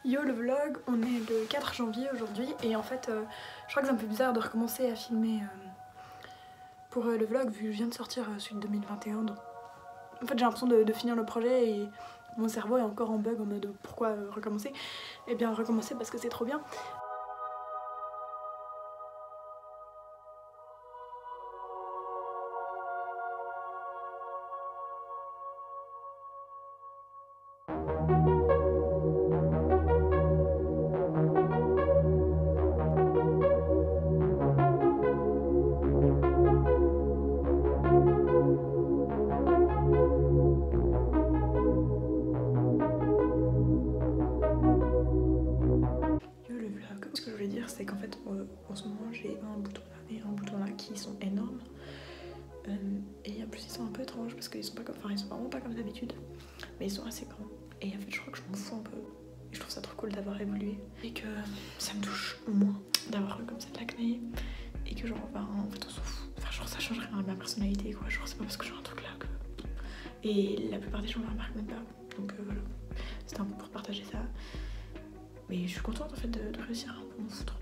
Yo le vlog, on est le 4 janvier aujourd'hui et en fait je crois que c'est un peu bizarre de recommencer à filmer pour le vlog vu que je viens de sortir celui de 2021. Donc en fait j'ai l'impression de finir le projet et mon cerveau est encore en bug en mode pourquoi recommencer. Et bien recommencer parce que c'est trop bien. Ce que je voulais dire c'est qu'en fait en ce moment j'ai un bouton là et un bouton là qui sont énormes et en plus ils sont un peu étranges parce qu'ils sont pas comme, enfin ils sont vraiment pas comme d'habitude mais ils sont assez grands et en fait je crois que je m'en fous un peu et je trouve ça trop cool d'avoir évolué et que ça me touche moins d'avoir comme ça de l'acné et que genre en fait on s'en fout, enfin genre ça change rien à ma personnalité quoi, genre c'est pas parce que j'ai un truc là que... Et la plupart des gens ne remarquent même pas donc voilà, c'était un peu pour partager ça. Mais je suis contente en fait de réussir à un peu m'en foutre.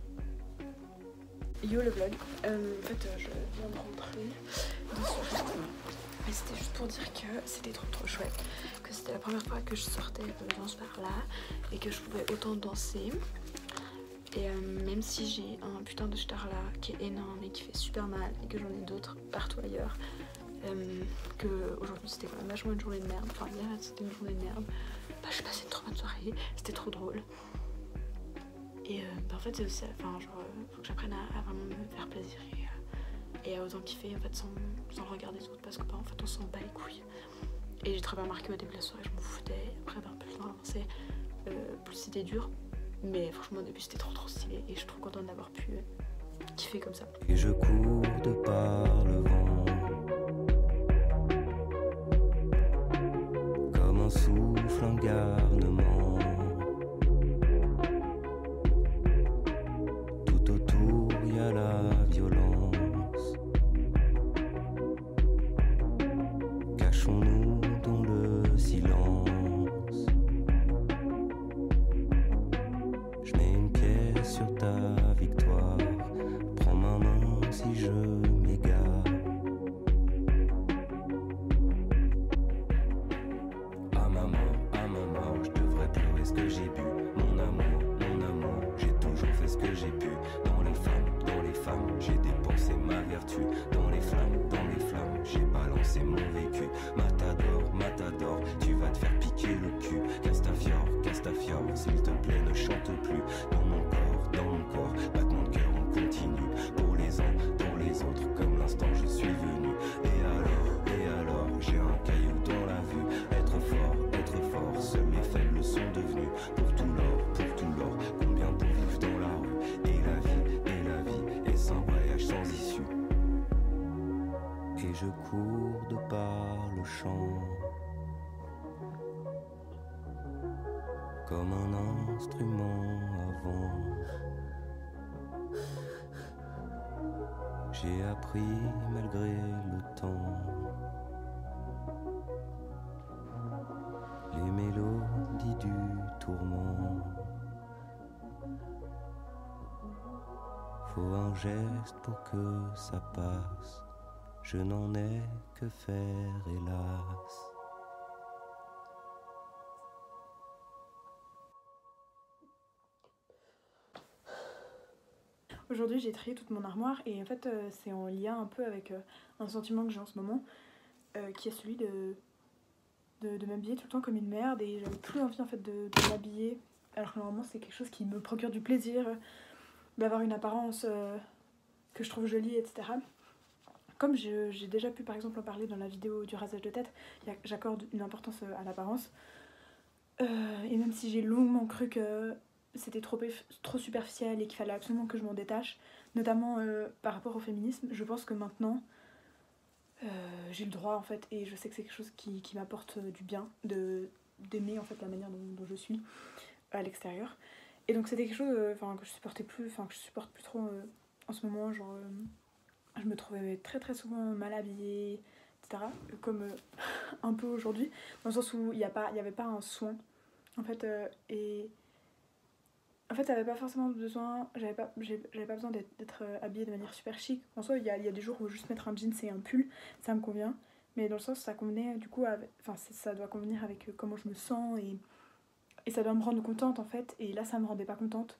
Yo le vlog, en fait je viens de rentrer mais c'était juste pour dire que c'était trop chouette, que c'était la première fois que je sortais dans ce bar là et que je pouvais autant danser. Et même si j'ai un putain de star là qui est énorme et qui fait super mal et que j'en ai d'autres partout ailleurs, que aujourd'hui c'était quand même vachement une journée de merde, enfin hier c'était une journée de merde, bah j'ai passé une trop bonne soirée, c'était trop drôle. Et bah en fait c'est aussi, enfin genre faut que j'apprenne à vraiment me faire plaisir et à autant kiffer en fait sans le regard des autres parce que bah en fait on s'en bat les couilles. Et j'ai très bien remarqué au début de la soirée je m'en foutais, après bah plus le temps avançait, plus c'était dur. Mais franchement au début c'était trop stylé et je suis trop contente d'avoir pu kiffer comme ça. Et je cours de par le vent comme un souffle, un garnement. Tout autour y a la violence. Cachons-nous dans le silence. Je mets une pièce sur ta victoire. Prends ma main si je m'égare. À ma mort, je devrais pleurer ce que j'ai bu. Mon amour, j'ai toujours fait ce que j'ai pu. Dans les femmes, j'ai dépensé ma vertu. Dans les flammes, j'ai balancé mon vécu. Matador, tu vas te faire piquer le cul. Castafiore, s'il te plaît, ne chante plus. Dans mon corps, battement de cœur en continu. Pour les uns, dans les autres, comme l'instant je suis venu. Et alors, j'ai un caillou dans la vue. Être fort, seuls les faibles sont devenus. Pour tout l'or, combien de vivent dans la rue. Et la vie, est un voyage sans issue. Et je cours de par le champ comme un instrument à vent. J'ai appris malgré le temps les mélodies du tourment. Faut un geste pour que ça passe. Je n'en ai que faire, hélas. Aujourd'hui j'ai trié toute mon armoire et en fait c'est en lien un peu avec un sentiment que j'ai en ce moment qui est celui de m'habiller tout le temps comme une merde et j'avais plus envie en fait de m'habiller alors que normalement c'est quelque chose qui me procure du plaisir, d'avoir une apparence que je trouve jolie, etc. Comme j'ai déjà pu par exemple en parler dans la vidéo du rasage de tête, j'accorde une importance à l'apparence et même si j'ai longuement cru que c'était trop superficiel et qu'il fallait absolument que je m'en détache, notamment par rapport au féminisme, je pense que maintenant j'ai le droit en fait et je sais que c'est quelque chose qui m'apporte du bien d'aimer en fait la manière dont je suis à l'extérieur. Et donc c'était quelque chose que je supportais plus, que je supporte plus trop en ce moment, genre je me trouvais très souvent mal habillée, etc. Comme un peu aujourd'hui, dans le sens où il n'y avait pas un soin en fait et En fait, j'avais pas forcément besoin, j'avais pas besoin d'être habillée de manière super chic. En soi, il y a des jours où juste mettre un jeans et un pull, ça me convient. Mais dans le sens, ça convenait du coup, enfin, ça doit convenir avec comment je me sens et ça doit me rendre contente en fait. Et là, ça me rendait pas contente.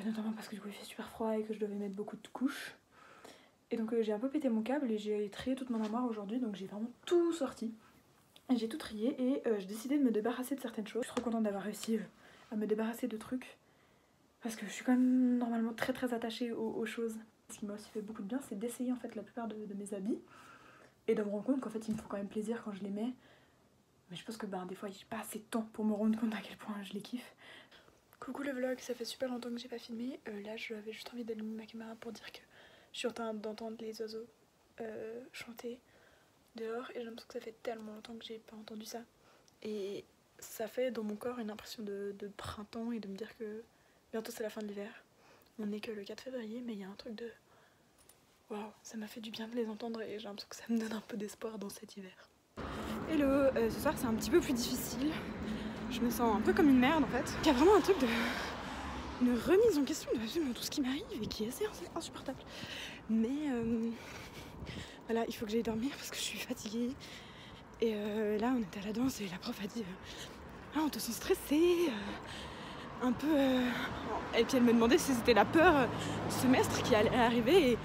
Notamment parce que du coup, il fait super froid et que je devais mettre beaucoup de couches. Et donc, j'ai un peu pété mon câble et j'ai trié toute mon armoire aujourd'hui. Donc, j'ai vraiment tout sorti. Et j'ai tout trié et j'ai décidé de me débarrasser de certaines choses. Je suis trop contente d'avoir réussi à me débarrasser de trucs parce que je suis quand même normalement très très attachée aux choses. Ce qui m'a aussi fait beaucoup de bien, c'est d'essayer en fait la plupart de mes habits et de me rendre compte qu'en fait ils me font quand même plaisir quand je les mets. Mais je pense que des fois j'ai pas assez de temps pour me rendre compte à quel point je les kiffe. Coucou le vlog, ça fait super longtemps que j'ai pas filmé. Là j'avais juste envie d'allumer ma caméra pour dire que je suis en train d'entendre les oiseaux chanter dehors et j'ai l'impression que ça fait tellement longtemps que j'ai pas entendu ça. Et ça fait dans mon corps une impression de printemps et de me dire que bientôt c'est la fin de l'hiver. On n'est que le 4 février mais il y a un truc de... Waouh, ça m'a fait du bien de les entendre et j'ai l'impression que ça me donne un peu d'espoir dans cet hiver. Hello, ce soir c'est un petit peu plus difficile. Je me sens un peu comme une merde en fait. Il y a vraiment un truc de... une remise en question de absolument tout ce qui m'arrive et qui est assez insupportable. Mais voilà, il faut que j'aille dormir parce que je suis fatiguée. Et là on était à la danse et la prof a dit ah, on te sent stressée, un peu... Et puis elle me demandait si c'était la peur du semestre qui allait arriver et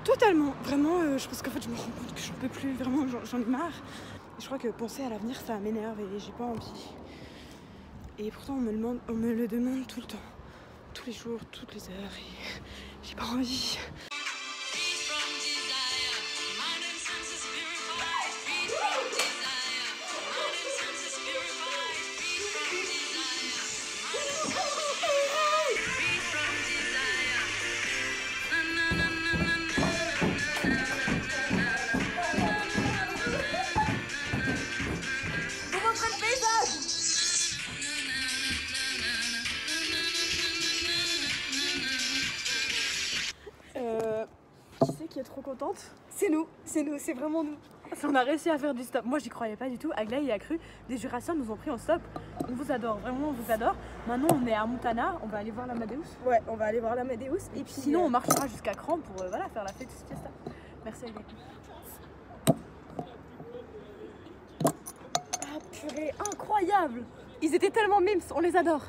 totalement, vraiment, je pense qu'en fait je me rends compte que j'en peux plus, vraiment j'en ai marre. Et je crois que penser à l'avenir ça m'énerve et j'ai pas envie. Et pourtant on me le demande tout le temps, tous les jours, toutes les heures et j'ai pas envie. Qui c'est qui est trop contente? C'est nous, c'est vraiment nous. On a réussi à faire du stop. Moi j'y croyais pas du tout. Aglaé y a cru. Des Jurassiens nous ont pris en stop. On vous adore, vraiment on vous adore. Maintenant on est à Montana, on va aller voir l'Amadeus. Ouais, on va aller voir l'Amadeus. Et puis sinon on marchera jusqu'à Cran pour voilà, faire la fête fiesta. Merci Aglaé. Ah purée, incroyable. Ils étaient tellement mimes, on les adore.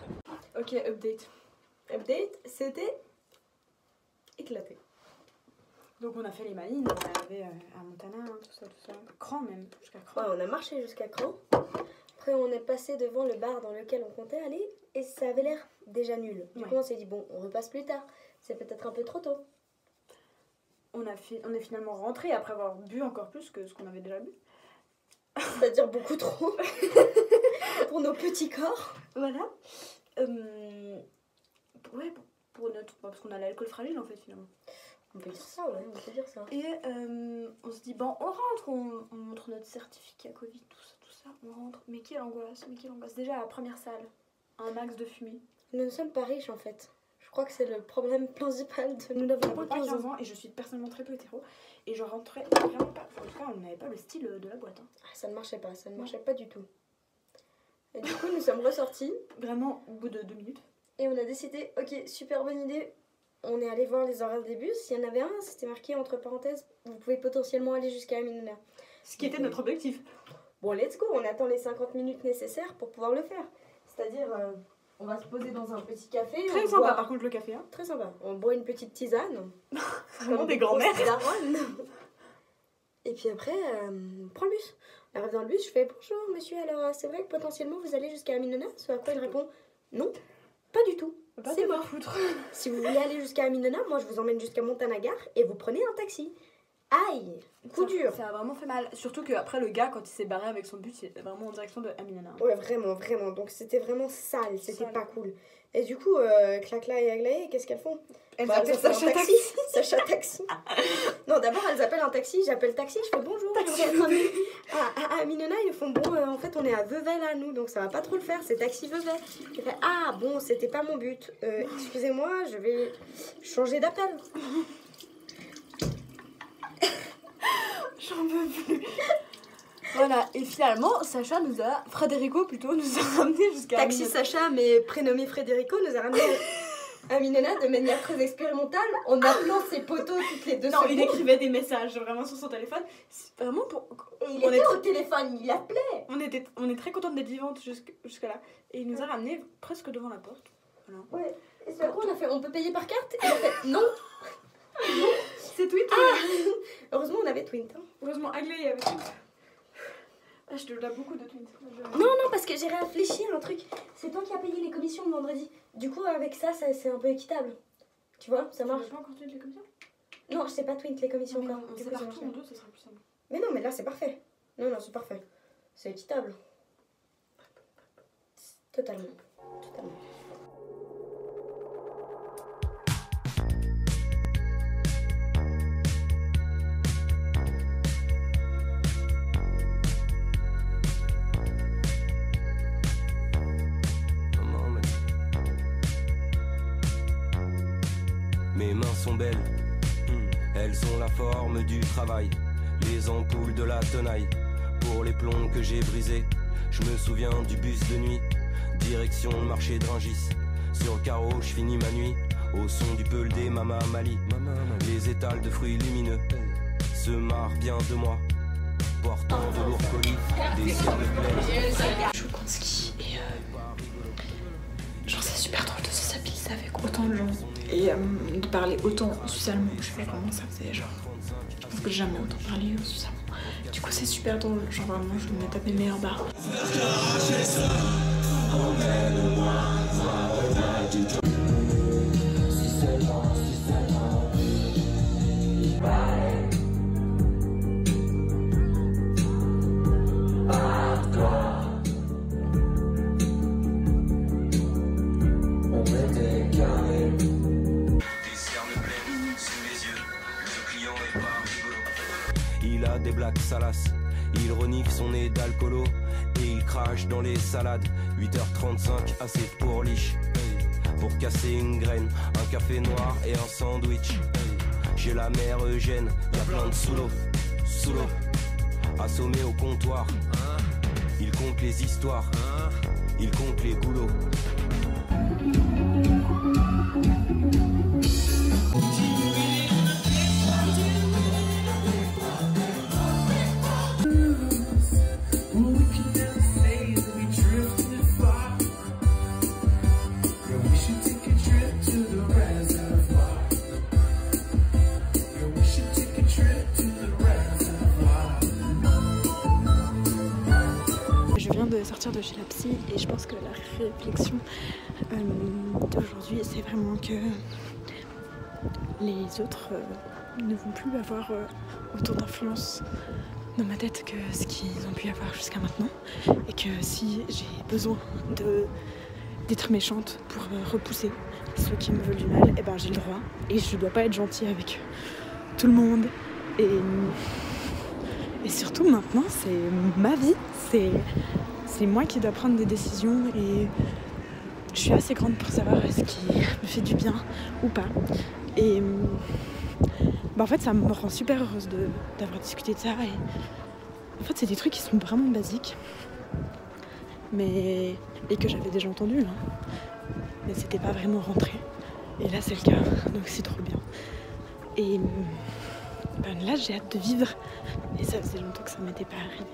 Ok, update. Update, c'était éclaté. Donc on a fait les malines, on est arrivé à Montana, tout ça. Cran même, jusqu'à Cran. Ouais, on a marché jusqu'à Cran. Après on est passé devant le bar dans lequel on comptait aller et ça avait l'air déjà nul. Du coup on s'est dit bon, on repasse plus tard. C'est peut-être un peu trop tôt. On est finalement rentré après avoir bu encore plus que ce qu'on avait déjà bu. C'est-à-dire beaucoup trop pour nos petits corps. Voilà. Ouais, pour notre... parce qu'on a l'alcool fragile en fait finalement. On peut dire ça, ouais, on peut dire ça. Et on se dit, bon, on rentre, on montre notre certificat Covid, tout ça, on rentre. Mais quelle angoisse. Déjà, à la première salle, un max de fumée. Nous ne sommes pas riches en fait. Je crois que c'est le problème principal de nous n'avons pas 15 ans. Et je suis personnellement très peu hétéro. Et je rentrais vraiment pas. En tout cas, on n'avait pas le style de la boîte. Hein. Ça ne marchait pas du tout. Et du coup, nous sommes ressortis. Vraiment, au bout de 2 minutes. Et on a décidé, ok, super bonne idée. On est allé voir les horaires des bus. Il y en avait un, c'était marqué entre parenthèses, vous pouvez potentiellement aller jusqu'à Aminona. Ce qui était notre objectif. Bon, let's go, on attend les 50 minutes nécessaires pour pouvoir le faire. C'est-à-dire, on va se poser dans un petit café. Très sympa par contre le café. Hein. Très sympa. On boit une petite tisane. Vraiment des grands-mères. Et puis après, on prend le bus. On arrive dans le bus, je fais bonjour monsieur, alors c'est vrai que potentiellement vous allez jusqu'à Aminona? Ce à quoi il répond non, pas du tout. C'est mort. Si vous voulez aller jusqu'à Aminona, moi je vous emmène jusqu'à Montana Gare et vous prenez un taxi. Aïe, coup dur. Ça a vraiment fait mal. Surtout qu'après le gars, quand il s'est barré avec son bus, il était vraiment en direction de Aminona. Ouais, vraiment. Donc c'était vraiment sale, c'était pas cool. Et du coup, Clacla et Aglaé, qu'est-ce qu'elles font? Elles appellent Sacha Taxi. Sacha Taxi. Non, d'abord elles appellent un taxi, j'appelle taxi, je fais bonjour. À Aminona, ils font bon, en fait on est à Vevey là, nous, donc ça va pas trop le faire, c'est taxi Vevey. Je fais ah bon, c'était pas mon but. Excusez-moi, je vais changer d'appel. J'en peux plus. Voilà, et finalement, Frédérico plutôt, nous a ramené jusqu'à... Taxi Sacha, mais prénommé Frédérico, nous a ramené à Minona de manière très expérimentale en appelant ses poteaux toutes les 2 secondes. Non, il écrivait des messages vraiment sur son téléphone. C'est vraiment pour... Et il était au téléphone, il appelait. On est très contente d'être vivante jusque-là. Et il nous a ramené presque devant la porte. Voilà. Ouais, et c'est quoi on a fait, on peut payer par carte? Et on a fait, non. C'est Twint. Heureusement, on avait Twint. Hein. Heureusement, Aglaé avait Twint. Ah, je te dois beaucoup de Twint. Non, parce que j'ai réfléchi à un truc. C'est toi qui as payé les commissions le vendredi. Du coup, avec ça c'est un peu équitable. Tu vois, ça marche. Tu veux pas encore Twint les commissions? Non, je sais pas Twint les commissions encore. On sépare tout en deux, ce sera plus simple. Mais non, mais là, c'est parfait. Non, c'est parfait. C'est équitable. Totalement. Mes mains sont belles, elles ont la forme du travail, les ampoules de la tenaille, pour les plombs que j'ai brisés. Je me souviens du bus de nuit, direction le marché de Rungis. Sur le carreau, je finis ma nuit, au son du peul des Mama Mali. Les étals de fruits lumineux se marrent bien de moi, portant de lourds colis, des ciels pleins. Je joue contre ski et genre c'est super drôle de se stabiliser avec autant de gens et de parler autant suisse-allemand. Je sais pas comment ça faisait, genre je pense que j'ai jamais autant parlé suisse-allemand. Du coup c'est super drôle, genre vraiment je me tape mes meilleurs bars. Il a des blagues salaces, il renifle son nez d'alcoolo et il crache dans les salades. 8h35, assez pour liche, pour casser une graine, un café noir et un sandwich. J'ai la mère Eugène, y'a plein de sous l'eau, assommé au comptoir. Il compte les histoires, il compte les goulots. Je viens de sortir de chez la psy et je pense que la réflexion d'aujourd'hui c'est vraiment que les autres ne vont plus avoir autant d'influence dans ma tête que ce qu'ils ont pu avoir jusqu'à maintenant et que si j'ai besoin d'être méchante pour repousser ceux qui me veulent du mal, et ben j'ai le droit et je dois pas être gentille avec tout le monde et surtout maintenant c'est ma vie, c'est moi qui dois prendre des décisions et je suis assez grande pour savoir ce qui me fait du bien ou pas. Et en fait ça me rend super heureuse d'avoir discuté de ça et en fait c'est des trucs qui sont vraiment basiques et que j'avais déjà entendu mais c'était pas vraiment rentré et là c'est le cas donc c'est trop bien et là j'ai hâte de vivre et ça faisait longtemps que ça m'était pas arrivé.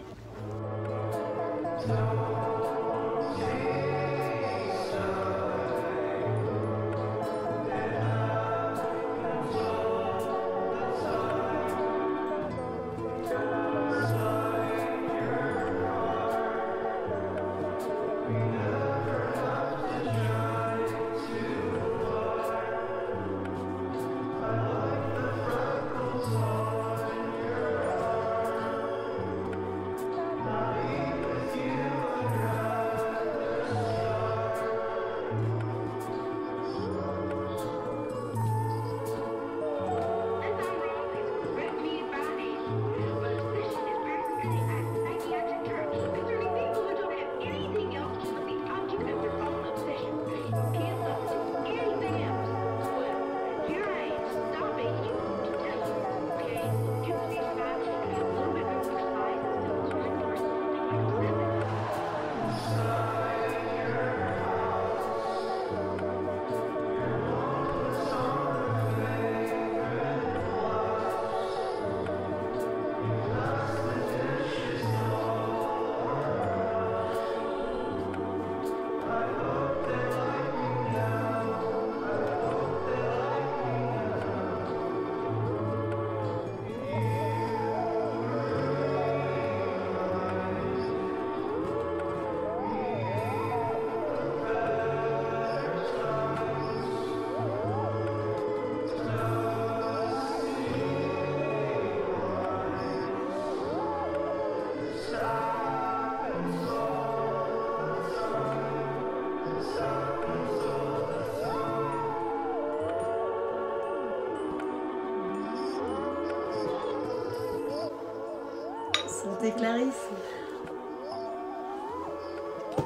Santé Clarisse.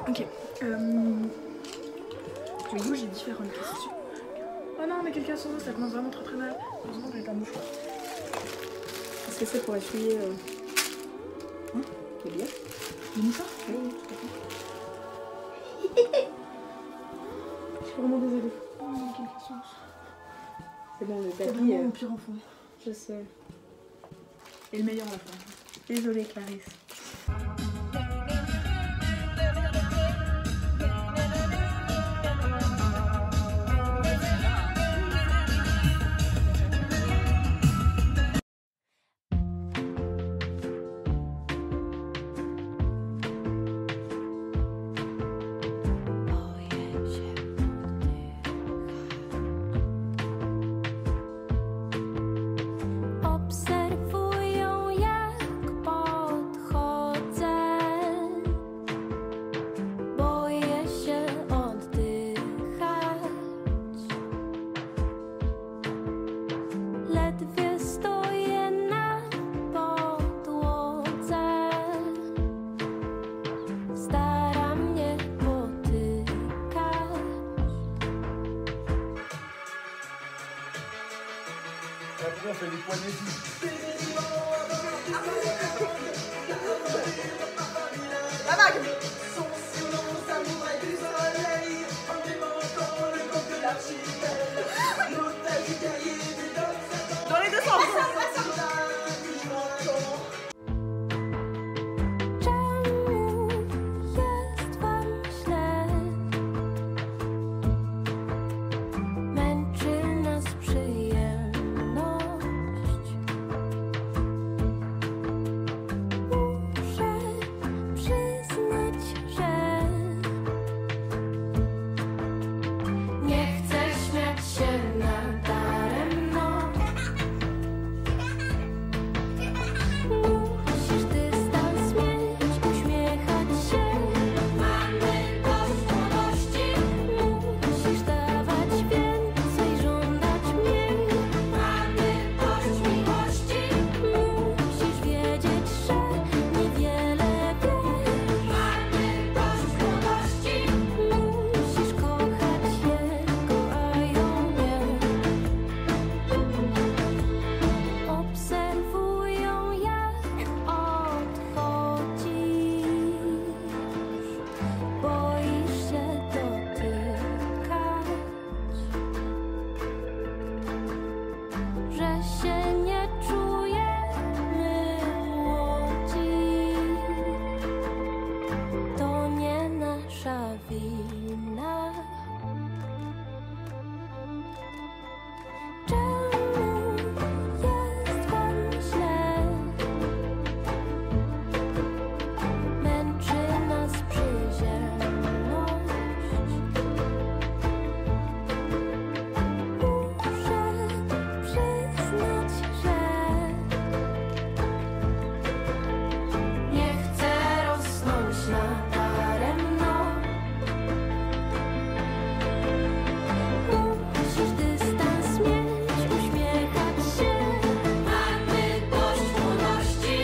Ok. Du coup, j'ai différentes questions. Oh non, mais quelqu'un sans eau, ça commence vraiment très très mal. Heureusement que j'ai pas de mouchoir. Est-ce que c'est pour essuyer C'est bien. le mouchoir? Oui, tout à fait. Je suis vraiment désolée. Oh non, quelqu'un sans eau. C'est bon, le C'est tapis. vraiment mon pire enfant. Je sais. Et le meilleur à la fin. Désolée, Clarisse. Obserwują jak podchodzę. Boję się oddychać. Ledwie stoję na podłodze. Stara mnie potykać. On fait des poignées dessus. Dans les deux sens. Czemu jest wam źle? Męczy nas przyjemność. Muszę przyznać, że nie chcę śmiać się nadaremno. Musisz dystans mieć, uśmiechać się. Mamy dość młodości. Musisz dawać więcej, żądać mniej. Mamy dość miłości. Musisz wiedzieć, że niewiele wiesz. Mamy dość młodości. Musisz kochać jego, a ją nie. Obserwują jak odchodzisz. Boisz się dotykać. Że się nie czujemy młodzi. To nie nasza wina. Czemu jest wam źle? Męczy nas przyziemność. Muszę przyznać, że nie chcę rosnąć nadaremno. Musisz dystans mieć, uśmiechać się. Mamy dość młodości.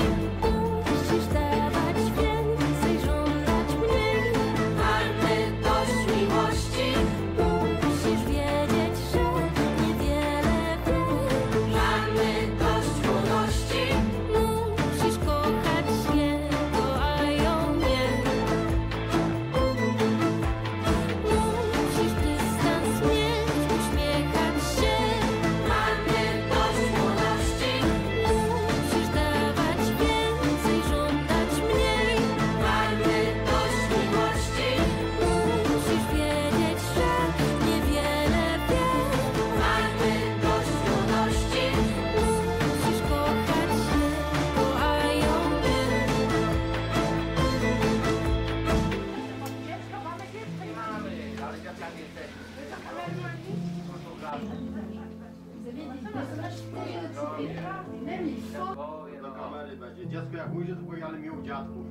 Musisz dawać więcej, żądać mniej. Mamy dość miłości. Musisz wiedzieć, że niewiele wiesz. Mamy dość młodości. Musisz kochać jego, a ją nie. Musisz dystans mieć, uśmiechać się. Mamy dość młodości. Musisz dawać więcej, żądać mniej. Mamy dość miłości. Musisz wiedzieć, że niewiele wiesz. Mamy dość młodości. Musisz kochać jego, a ją nie. Dziecko jak ujdzie, to powie, ale miał dziadków.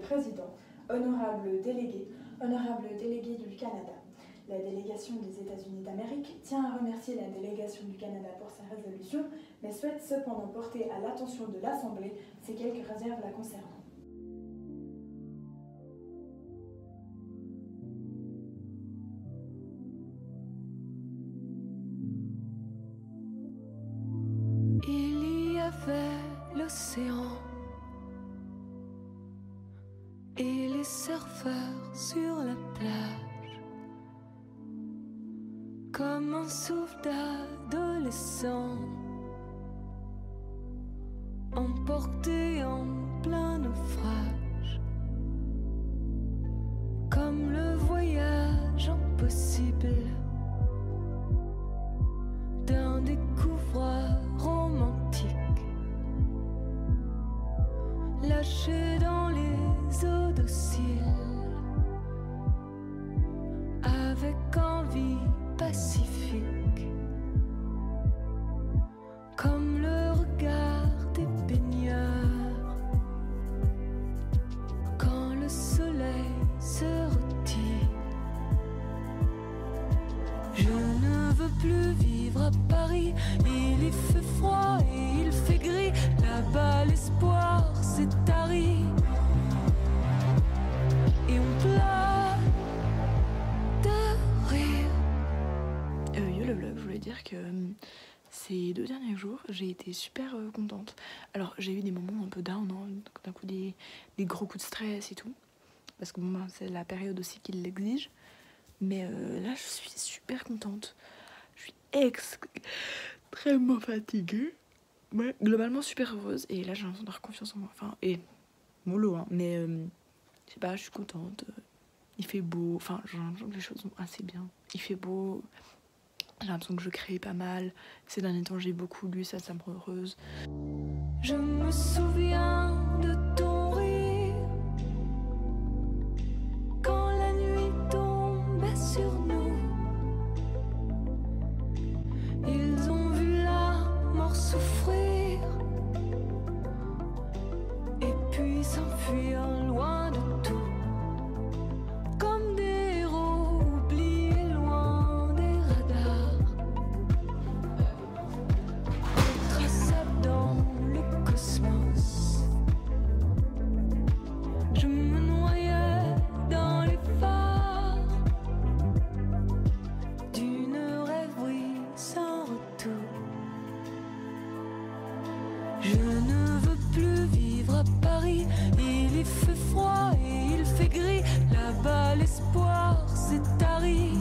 Président, honorable délégué du Canada. La délégation des États-Unis d'Amérique tient à remercier la délégation du Canada pour sa résolution, mais souhaite cependant porter à l'attention de l'Assemblée ces quelques réserves la concernant. Il y avait l'océan et les surfeurs sur la plage, comme un souffle d'adolescent, emporté en plein naufrage, comme le voyage impossible d'un découvreur romantique, lâché dans les eaux dociles, avec envie pacifique, comme le regard des baigneurs, quand le soleil se retire. Je ne veux plus vivre à Paris, il y fait froid et il fait gris, là-bas l'espoir s'est tari, et on pleure de rire. Yo le vlog, je voulais dire que ces 2 derniers jours, j'ai été super contente. Alors j'ai eu des moments un peu down, hein, d'un coup des gros coups de stress et tout, parce que bon, c'est la période aussi qui l'exige. Mais là, je suis super contente. Je suis extrêmement fatiguée, mais globalement super heureuse. Et là, j'ai l'impression d'avoir confiance en moi. Enfin, et mollo, hein. Mais je sais pas, je suis contente. Il fait beau. Enfin, j'ai l'impression que les choses vont assez bien. Il fait beau. J'ai l'impression que je crée pas mal. Ces derniers temps, j'ai beaucoup lu, ça me rend heureuse. Je me souviens de ton rire quand la nuit tombait sur nous. Ils ont vu la mort souffrir et puis s'enfuir loin de tout, comme des héros oubliés loin des radars, traçables dans le cosmos. Je me noyais dans les phares d'une rêverie sans retour. Je ne veux plus vivre à Paris, il y fait froid et il fait gris, là-bas l'espoir s'est tari.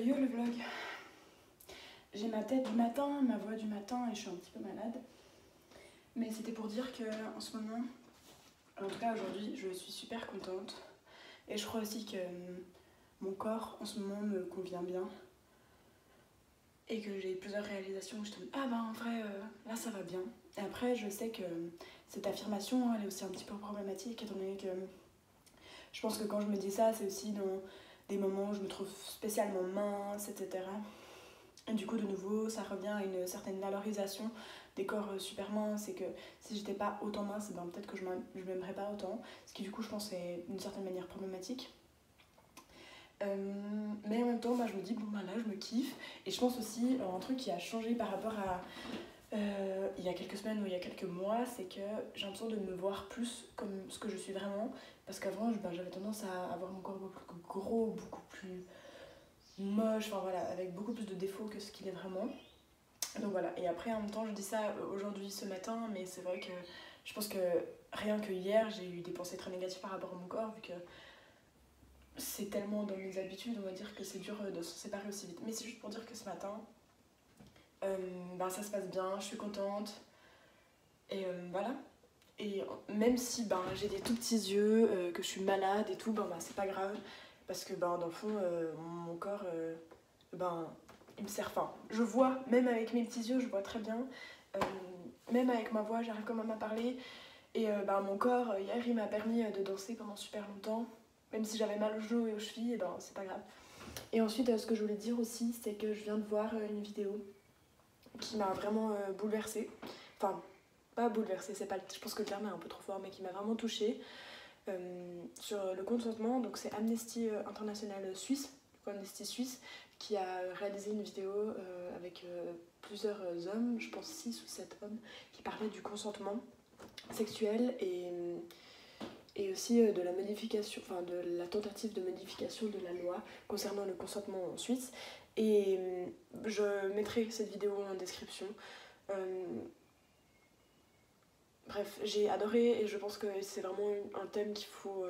Yo le vlog. J'ai ma tête du matin, ma voix du matin et je suis un petit peu malade. Mais c'était pour dire que en ce moment, en tout cas aujourd'hui, je suis super contente. Et je crois aussi que mon corps en ce moment me convient bien. Et que j'ai plusieurs réalisations où je te dis ah ben en vrai là ça va bien. Et après je sais que cette affirmation elle est aussi un petit peu problématique étant donné que je pense que quand je me dis ça c'est aussi dans des moments où je me trouve spécialement mince, etc. Et du coup de nouveau ça revient à une certaine valorisation des corps super minces et que si j'étais pas autant mince ben peut-être que je m'aimerais pas autant, ce qui du coup je pense est d'une certaine manière problématique. Mais en même temps, je me dis, bon bah là je me kiffe. Et je pense aussi, un truc qui a changé par rapport à il y a quelques semaines ou il y a quelques mois, c'est que j'ai l'impression de me voir plus comme ce que je suis vraiment. Parce qu'avant, j'avais tendance à avoir mon corps beaucoup plus gros, beaucoup plus moche, enfin voilà, avec beaucoup plus de défauts que ce qu'il est vraiment. Donc voilà, et après en même temps, je dis ça aujourd'hui, ce matin, mais c'est vrai que je pense que rien que hier, j'ai eu des pensées très négatives par rapport à mon corps, vu que c'est tellement dans mes habitudes, on va dire que c'est dur de se séparer aussi vite. Mais c'est juste pour dire que ce matin, ça se passe bien, je suis contente. Et voilà. Et même si ben, j'ai des tout petits yeux, que je suis malade et tout, ben, c'est pas grave. Parce que ben, dans le fond, mon corps, ben, il me sert. Enfin, je vois, même avec mes petits yeux, je vois très bien. Même avec ma voix, j'arrive quand même à parler. Et ben, mon corps, hier, il m'a permis de danser pendant super longtemps. Même si j'avais mal aux genoux et aux chevilles, et ben, c'est pas grave. Et ensuite, ce que je voulais dire aussi, c'est que je viens de voir une vidéo qui m'a vraiment bouleversée. Enfin, pas bouleversée, c'est pas, je pense que le terme est un peu trop fort, mais qui m'a vraiment touchée. Sur le consentement, donc c'est Amnesty International Suisse, Amnesty Suisse, qui a réalisé une vidéo avec plusieurs hommes, je pense 6 ou 7 hommes, qui parlaient du consentement sexuel et aussi de la modification, enfin de la tentative de modification de la loi concernant le consentement en Suisse. Et je mettrai cette vidéo en description. Bref, j'ai adoré et je pense que c'est vraiment un thème qu'il faut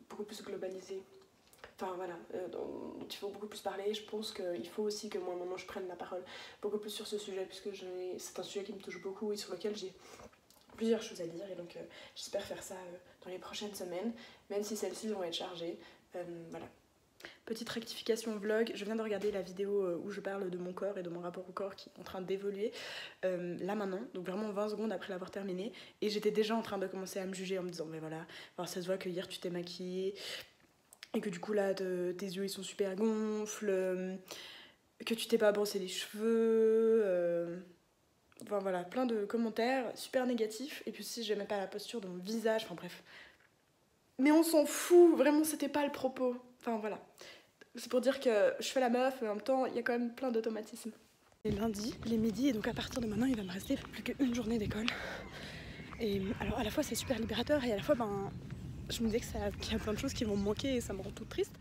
beaucoup plus globaliser. Enfin voilà, dont il faut beaucoup plus parler. Je pense qu'il faut aussi que moi maintenant je prenne la parole beaucoup plus sur ce sujet, puisque c'est un sujet qui me touche beaucoup et sur lequel j'ai plusieurs choses à dire. Et donc j'espère faire ça dans les prochaines semaines, même si celles-ci vont être chargées. Voilà. Petite rectification vlog, je viens de regarder la vidéo où je parle de mon corps et de mon rapport au corps qui est en train d'évoluer là maintenant, donc vraiment 20 secondes après l'avoir terminé, et j'étais déjà en train de commencer à me juger en me disant mais voilà, alors ça se voit que hier tu t'es maquillée et que du coup là tes yeux ils sont super gonfles, que tu t'es pas brossé les cheveux, enfin voilà, plein de commentaires super négatifs, et puis aussi j'aimais pas la posture de mon visage, enfin bref. Mais on s'en fout, vraiment c'était pas le propos. Enfin voilà, c'est pour dire que je fais la meuf, mais en même temps il y a quand même plein d'automatismes. C'est lundi, il est midi, et donc à partir de maintenant il va me rester plus qu'une journée d'école. Et alors à la fois c'est super libérateur, et à la fois ben, je me disais qu'il y a plein de choses qui vont me manquer et ça me rend toute triste.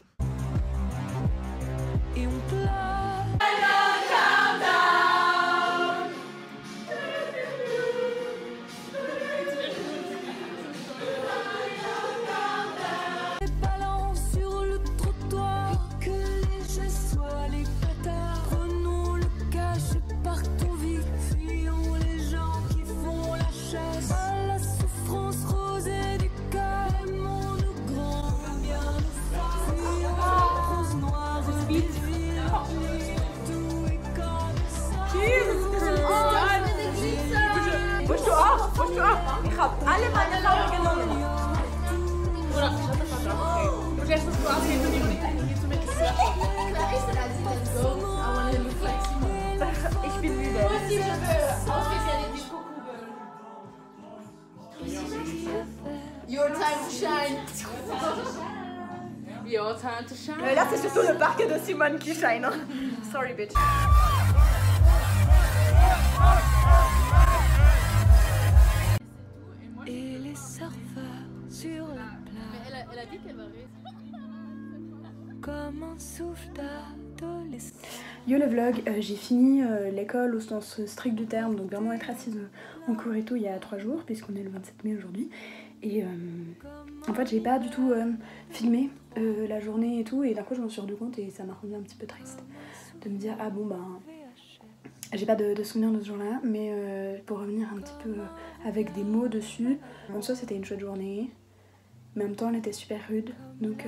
Et on pleure. Alle meine Laune genommen. Oder muss erst das Glas hier zu mir Ich bin müde. Your time to shine. Your time to shine. Là c'est surtout le parc de Simone qui shine. Hein. Sorry bitch. Et les surfeurs sur la plage. Elle a dit qu'elle va réussir. Comme un souffle d'adolescent. Yo le vlog, j'ai fini l'école au sens strict du terme, donc vraiment être assise en cours et tout il y a 3 jours, puisqu'on est le 27 mai aujourd'hui. Et en fait j'ai pas du tout filmé la journée et tout, et d'un coup je m'en suis rendu compte et ça m'a rendu un petit peu triste de me dire ah bon ben j'ai pas de souvenirs de ce jour-là, mais pour revenir un petit peu avec des mots dessus, en soi c'était une chouette journée, mais en même temps elle était super rude, donc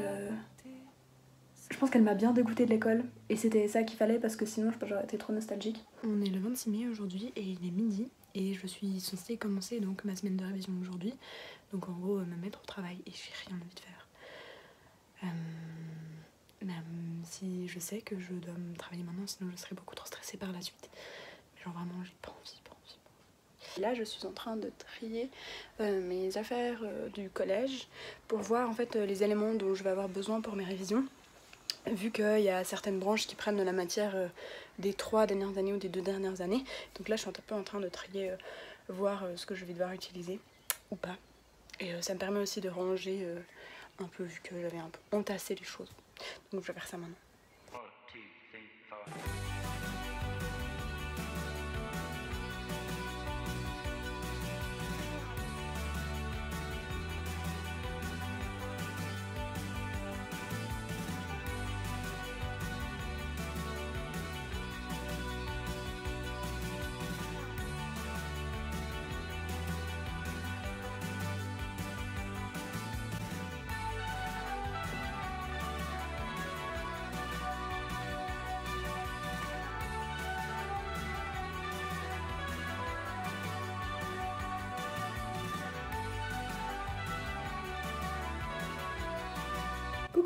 je pense qu'elle m'a bien dégoûtée de l'école, et c'était ça qu'il fallait parce que sinon je pense que j'aurais été trop nostalgique. On est le 26 mai aujourd'hui et il est midi, et je suis censée commencer donc ma semaine de révision aujourd'hui, donc en gros me mettre au travail, et j'ai rien envie de faire. Même si je sais que je dois me travailler maintenant, sinon je serais beaucoup trop stressée par la suite. Mais genre vraiment j'ai pas envie. Là je suis en train de trier mes affaires du collège pour voir en fait les éléments dont je vais avoir besoin pour mes révisions. Vu qu'il y a certaines branches qui prennent de la matière des 3 dernières années ou des 2 dernières années. Donc là je suis un peu en train de trier, voir ce que je vais devoir utiliser ou pas. Et ça me permet aussi de ranger un peu, vu que j'avais un peu entassé les choses. Donc je vais faire ça maintenant.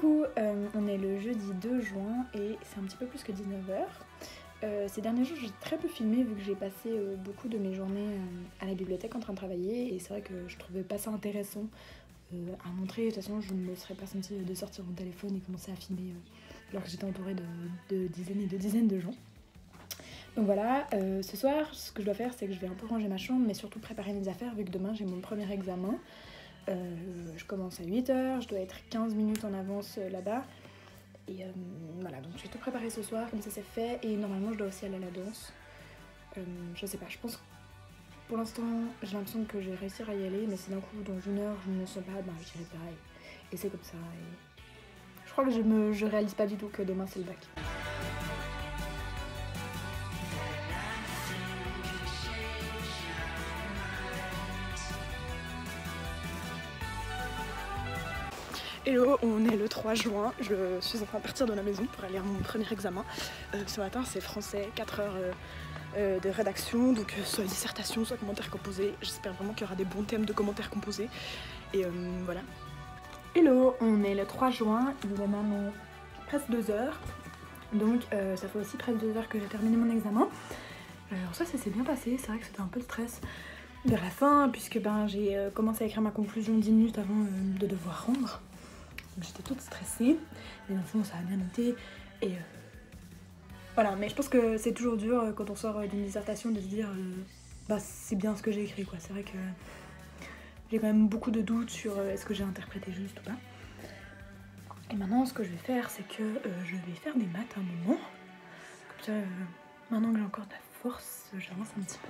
Coucou, on est le jeudi 2 juin et c'est un petit peu plus que 19h. Ces derniers jours j'ai très peu filmé vu que j'ai passé beaucoup de mes journées à la bibliothèque en train de travailler et c'est vrai que je trouvais pas ça intéressant à montrer. De toute façon je ne me serais pas sentie de sortir mon téléphone et commencer à filmer alors que j'étais entourée de dizaines et de dizaines de gens. Donc voilà, ce soir ce que je dois faire c'est que je vais un peu ranger ma chambre mais surtout préparer mes affaires vu que demain j'ai mon premier examen. Je commence à 8h, je dois être 15 minutes en avance là-bas. Et voilà, donc je vais tout préparer ce soir, comme ça c'est fait. Et normalement je dois aussi aller à la danse. Je sais pas, je pense que pour l'instant j'ai l'impression que je vais réussir à y aller. Mais si d'un coup dans une heure je ne me sens pas, bah j'irai pas. Et c'est comme ça. Et je crois que je réalise pas du tout que demain c'est le bac. Hello, on est le 3 juin, je suis en train de partir de la maison pour aller à mon premier examen. Ce matin c'est français, 4 heures de rédaction, donc soit dissertation, soit commentaires composés. J'espère vraiment qu'il y aura des bons thèmes de commentaires composés. Et voilà. Hello, on est le 3 juin, il est maintenant presque 2h. Donc ça fait aussi presque 2 heures que j'ai terminé mon examen. Alors ça s'est bien passé, c'est vrai que c'était un peu de stress vers la fin, puisque j'ai commencé à écrire ma conclusion 10 minutes avant de devoir rendre. J'étais toute stressée, mais dans le fond ça a bien été et voilà, mais je pense que c'est toujours dur quand on sort d'une dissertation de se dire c'est bien ce que j'ai écrit quoi. C'est vrai que j'ai quand même beaucoup de doutes sur est-ce que j'ai interprété juste ou pas. Et maintenant ce que je vais faire c'est que je vais faire des maths à un moment, comme ça maintenant que j'ai encore de la force j'avance un petit peu.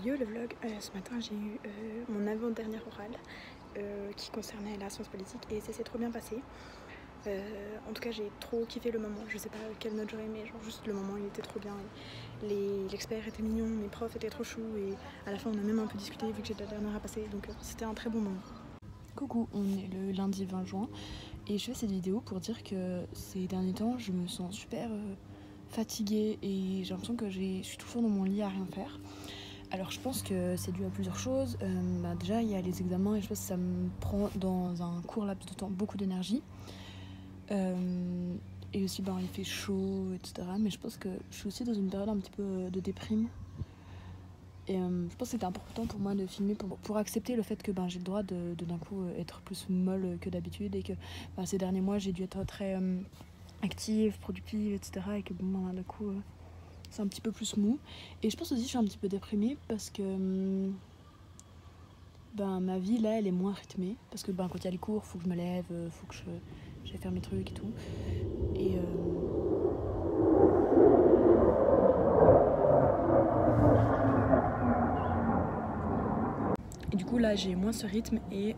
Yo le vlog, ce matin j'ai eu mon avant-dernière orale qui concernait la science politique et ça s'est trop bien passé. En tout cas j'ai trop kiffé le moment, je sais pas quelle note j'aurais mais genre juste le moment il était trop bien. L'expert était mignon, mes profs étaient trop choux et à la fin on a même un peu discuté vu que j'étais la dernière à passer donc c'était un très bon moment. Coucou, on est le lundi 20 juin et je fais cette vidéo pour dire que ces derniers temps je me sens super fatiguée et j'ai l'impression que je suis toujours dans mon lit à rien faire. Alors je pense que c'est dû à plusieurs choses. Déjà il y a les examens et je pense que ça me prend dans un court laps de temps beaucoup d'énergie. Et aussi il fait chaud, etc. Mais je pense que je suis aussi dans une période un petit peu de déprime. Et je pense que c'était important pour moi de filmer pour accepter le fait que j'ai le droit de d'un coup être plus molle que d'habitude et que ces derniers mois j'ai dû être très active, productive, etc. Et que d'un coup c'est un petit peu plus mou. Et je pense aussi que je suis un petit peu déprimée parce que ma vie là elle est moins rythmée. Parce que quand il y a les cours, faut que je me lève, faut que j'aille faire mes trucs et tout. Et du coup là j'ai moins ce rythme et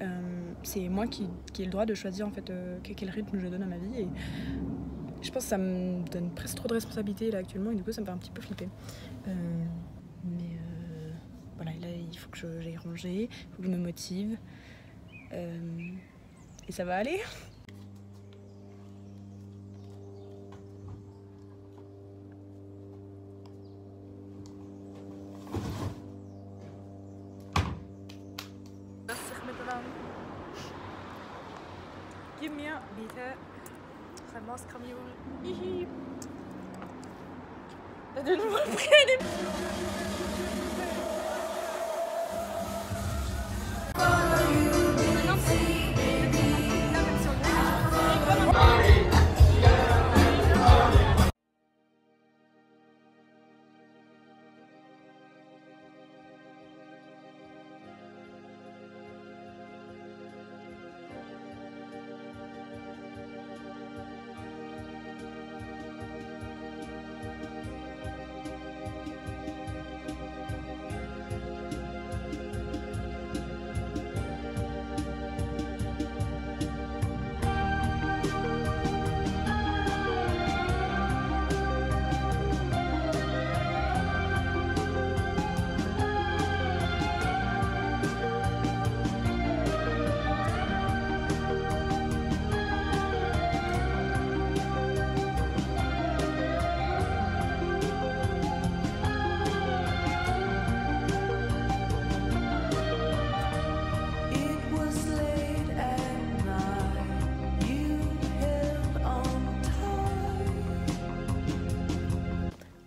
c'est moi qui ai le droit de choisir en fait quel rythme je donne à ma vie. Je pense que ça me donne presque trop de responsabilités là actuellement et du coup ça me fait un petit peu flipper. Voilà, là il faut que j'aille ranger, il faut que je me motive. Et ça va aller. Gib mir bitte Mauskramiol. Hihi. T'as de nouveau pris les...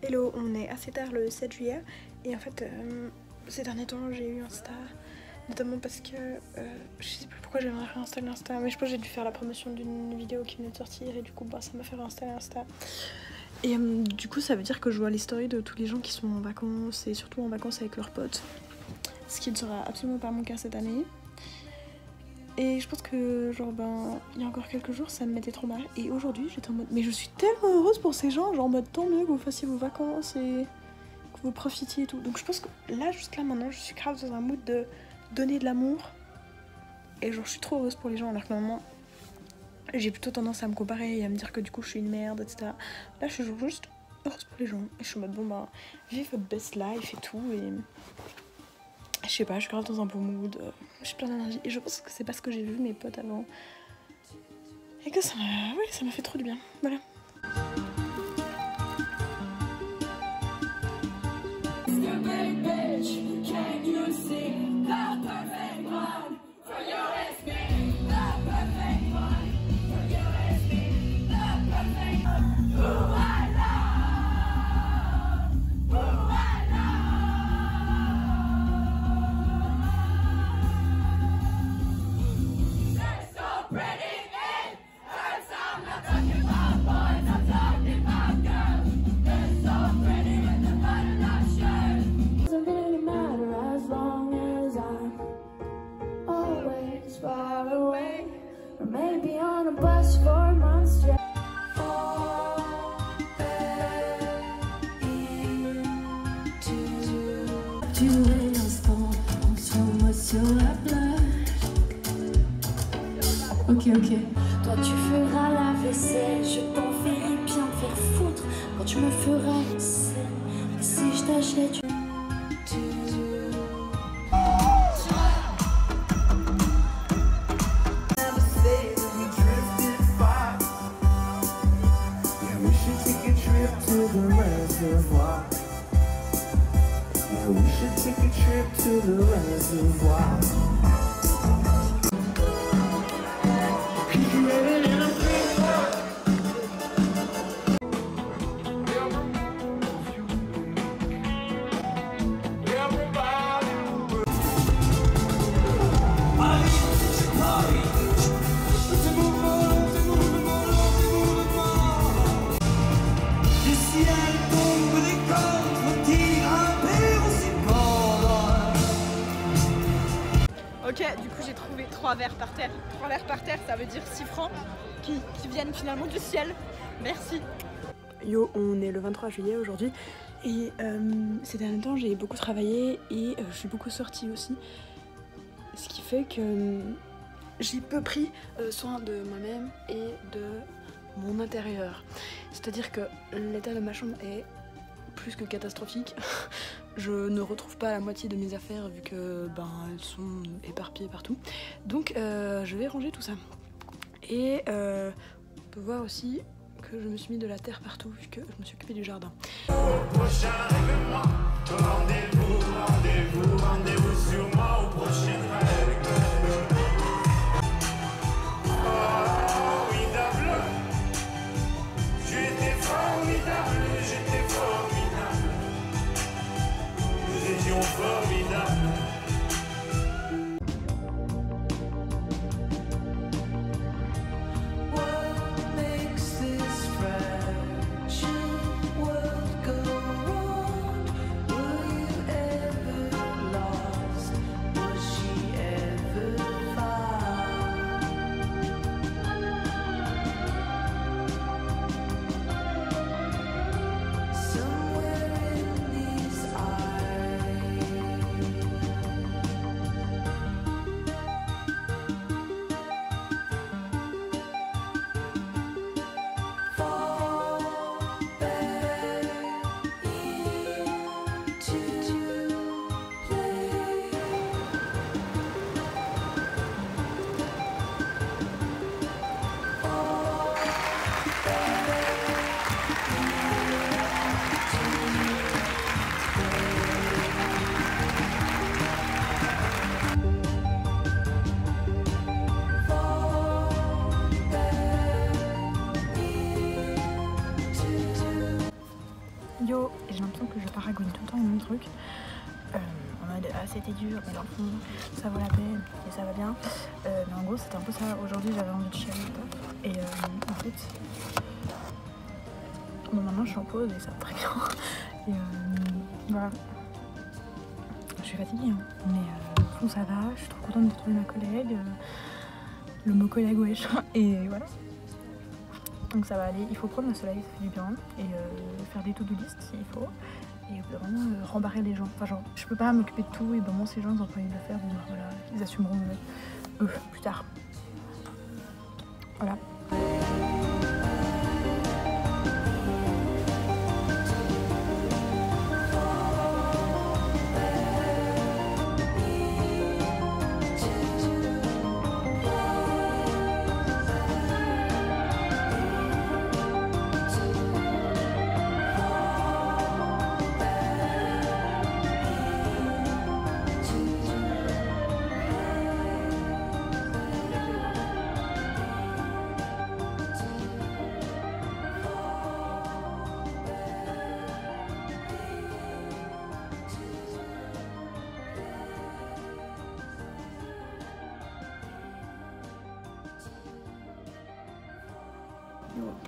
Hello, on est assez tard le 7 juillet et en fait ces derniers temps j'ai eu Insta, notamment parce que je sais plus pourquoi j'aimerais réinstaller Insta, mais je pense que j'ai dû faire la promotion d'une vidéo qui venait de sortir et du coup bah, ça m'a fait réinstaller Insta. Et du coup ça veut dire que je vois les stories de tous les gens qui sont en vacances et surtout en vacances avec leurs potes, ce qui ne sera absolument pas mon cas cette année. Et je pense que genre ben il y a encore quelques jours ça me mettait trop mal et aujourd'hui j'étais en mode mais je suis tellement heureuse pour ces gens, genre en mode tant mieux que vous fassiez vos vacances et que vous profitiez et tout. Donc je pense que là juste là maintenant je suis grave dans un mood de donner de l'amour et genre je suis trop heureuse pour les gens alors que normalement j'ai plutôt tendance à me comparer et à me dire que du coup je suis une merde etc. Là je suis genre juste heureuse pour les gens et je suis en mode bon bah vivez votre best life et tout et... Je sais pas, je suis grave dans un bon mood, je suis plein d'énergie et je pense que c'est parce que j'ai vu mes potes avant et que ça m'a fait trop du bien, voilà. Ok. Toi tu feras la vaisselle, je t'enverrai bien te faire foutre quand tu me feras une scène. Et si je t'achète Ok, du coup j'ai trouvé 3 verres par terre. 3 verres par terre, ça veut dire 6 francs qui viennent finalement du ciel. Merci. Yo, on est le 23 juillet aujourd'hui et ces derniers temps j'ai beaucoup travaillé et je suis beaucoup sortie aussi. Ce qui fait que j'ai peu pris soin de moi-même et de mon intérieur. C'est-à-dire que l'état de ma chambre est plus que catastrophique. Je ne retrouve pas la moitié de mes affaires vu que elles sont éparpillées partout. Donc je vais ranger tout ça. Et on peut voir aussi que je me suis mis de la terre partout vu que je me suis occupée du jardin. Prochain règlement, rendez-vous sur moi au prochain règlement. Formidable, j'étais formidable, nous étions formidables. Yo, j'ai l'impression que je paragouine tout le temps le même truc. En mode c'était dur, mais dans le fond ça vaut la peine et ça va bien. Mais en gros c'était un peu ça. Aujourd'hui j'avais envie de chialer et en fait bon, maintenant je suis en pause et ça va très bien. Et voilà. Je suis fatiguée hein. Mais au fond ça va, je suis trop contente de trouver ma collègue. Le mot collègue wesh. Et voilà. Donc ça va aller, il faut prendre le soleil, ça fait du bien, et faire des to-do list s'il faut, et vraiment rembarrer les gens. Enfin genre, je peux pas m'occuper de tout, et bon ces gens ils ont pas envie de le faire, bon voilà, ils assumeront eux plus tard. Voilà.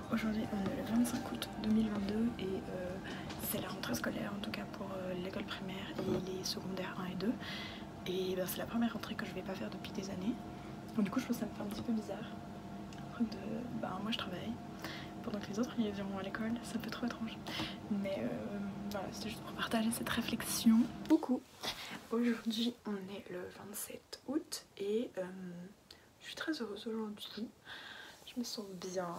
Aujourd'hui on est le 25 août 2022 et c'est la rentrée scolaire en tout cas pour l'école primaire et les secondaires 1 et 2. Et c'est la première rentrée que je vais pas faire depuis des années. Donc du coup je pense que ça me fait un petit peu bizarre. Un truc de moi je travaille pendant que les autres ils iront à l'école, c'est un peu trop étrange. Mais voilà, c'était juste pour partager cette réflexion. Beaucoup. Aujourd'hui on est le 27 août et je suis très heureuse aujourd'hui. Je me sens bien.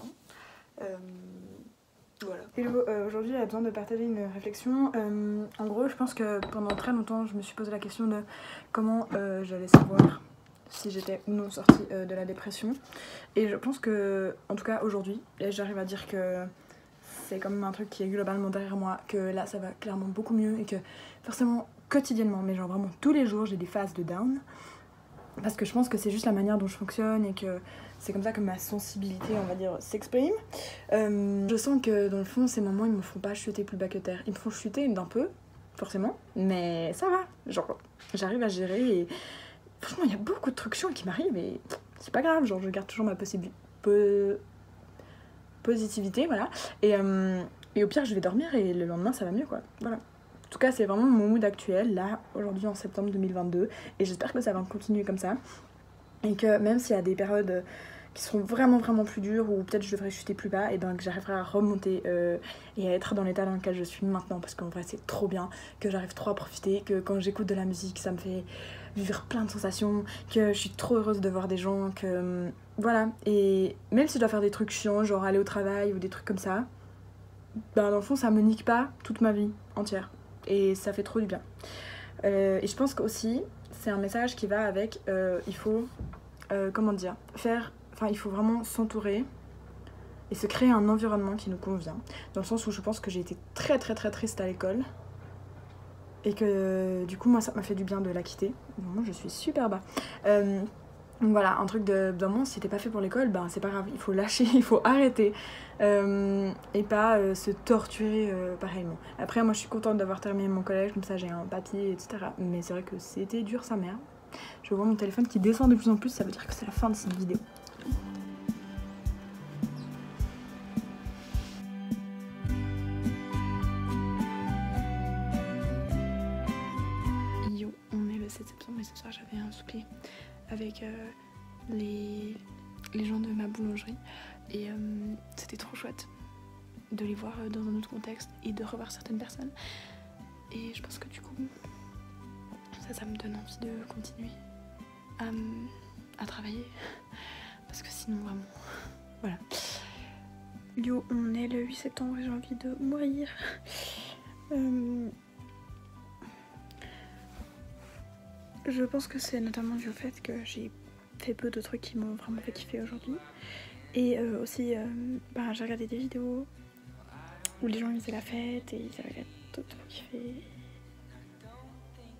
Voilà. Hello, aujourd'hui j'ai besoin de partager une réflexion. En gros je pense que pendant très longtemps je me suis posé la question de comment j'allais savoir si j'étais ou non sortie de la dépression. Et je pense que, en tout cas aujourd'hui, j'arrive à dire que c'est quand même un truc qui est globalement derrière moi, que là ça va clairement beaucoup mieux et que forcément quotidiennement, mais genre vraiment tous les jours j'ai des phases de down. Parce que je pense que c'est juste la manière dont je fonctionne et que c'est comme ça que ma sensibilité, on va dire, s'exprime. Je sens que dans le fond, ces moments, ils me font pas chuter plus bas que terre. Ils me font chuter d'un peu, forcément, mais ça va. Genre, j'arrive à gérer et franchement, il y a beaucoup de trucs chiants qui m'arrivent et c'est pas grave. Genre, je garde toujours ma positivité, voilà. Et au pire, je vais dormir et le lendemain, ça va mieux, quoi. Voilà. En tout cas, c'est vraiment mon mood actuel, là, aujourd'hui en septembre 2022. Et j'espère que ça va continuer comme ça. Et que même s'il y a des périodes qui seront vraiment plus durs, ou peut-être je devrais chuter plus bas, et ben que j'arriverai à remonter et à être dans l'état dans lequel je suis maintenant, parce qu'en vrai c'est trop bien, que j'arrive trop à profiter, que quand j'écoute de la musique ça me fait vivre plein de sensations, que je suis trop heureuse de voir des gens, que voilà. Et même si je dois faire des trucs chiants, genre aller au travail ou des trucs comme ça, ben dans le fond ça me nique pas toute ma vie entière, et ça fait trop du bien. Et je pense qu'aussi c'est un message qui va avec il faut comment dire, il faut vraiment s'entourer et se créer un environnement qui nous convient, dans le sens où je pense que j'ai été très triste à l'école et que du coup moi ça m'a fait du bien de la quitter. Vraiment, je suis super bas. Donc voilà, un truc d'un moment, si t'es pas fait pour l'école, ben c'est pas grave, il faut lâcher, il faut arrêter et pas se torturer pareillement. Après moi je suis contente d'avoir terminé mon collège, comme ça j'ai un papier, etc. Mais c'est vrai que c'était dur sa mère. Je vois mon téléphone qui descend de plus en plus, ça veut dire que c'est la fin de cette vidéo. Yo, on est le 7 septembre et ce soir j'avais un souper avec les gens de ma boulangerie et c'était trop chouette de les voir dans un autre contexte et de revoir certaines personnes, et je pense que du coup ça me donne envie de continuer à travailler, parce que sinon vraiment voilà. Yo, on est le 8 septembre et j'ai envie de mourir. Je pense que c'est notamment dû au fait que j'ai fait peu de trucs qui m'ont vraiment fait kiffer aujourd'hui, et aussi j'ai regardé des vidéos où les gens faisaient la fête et ils avaient trop kiffé.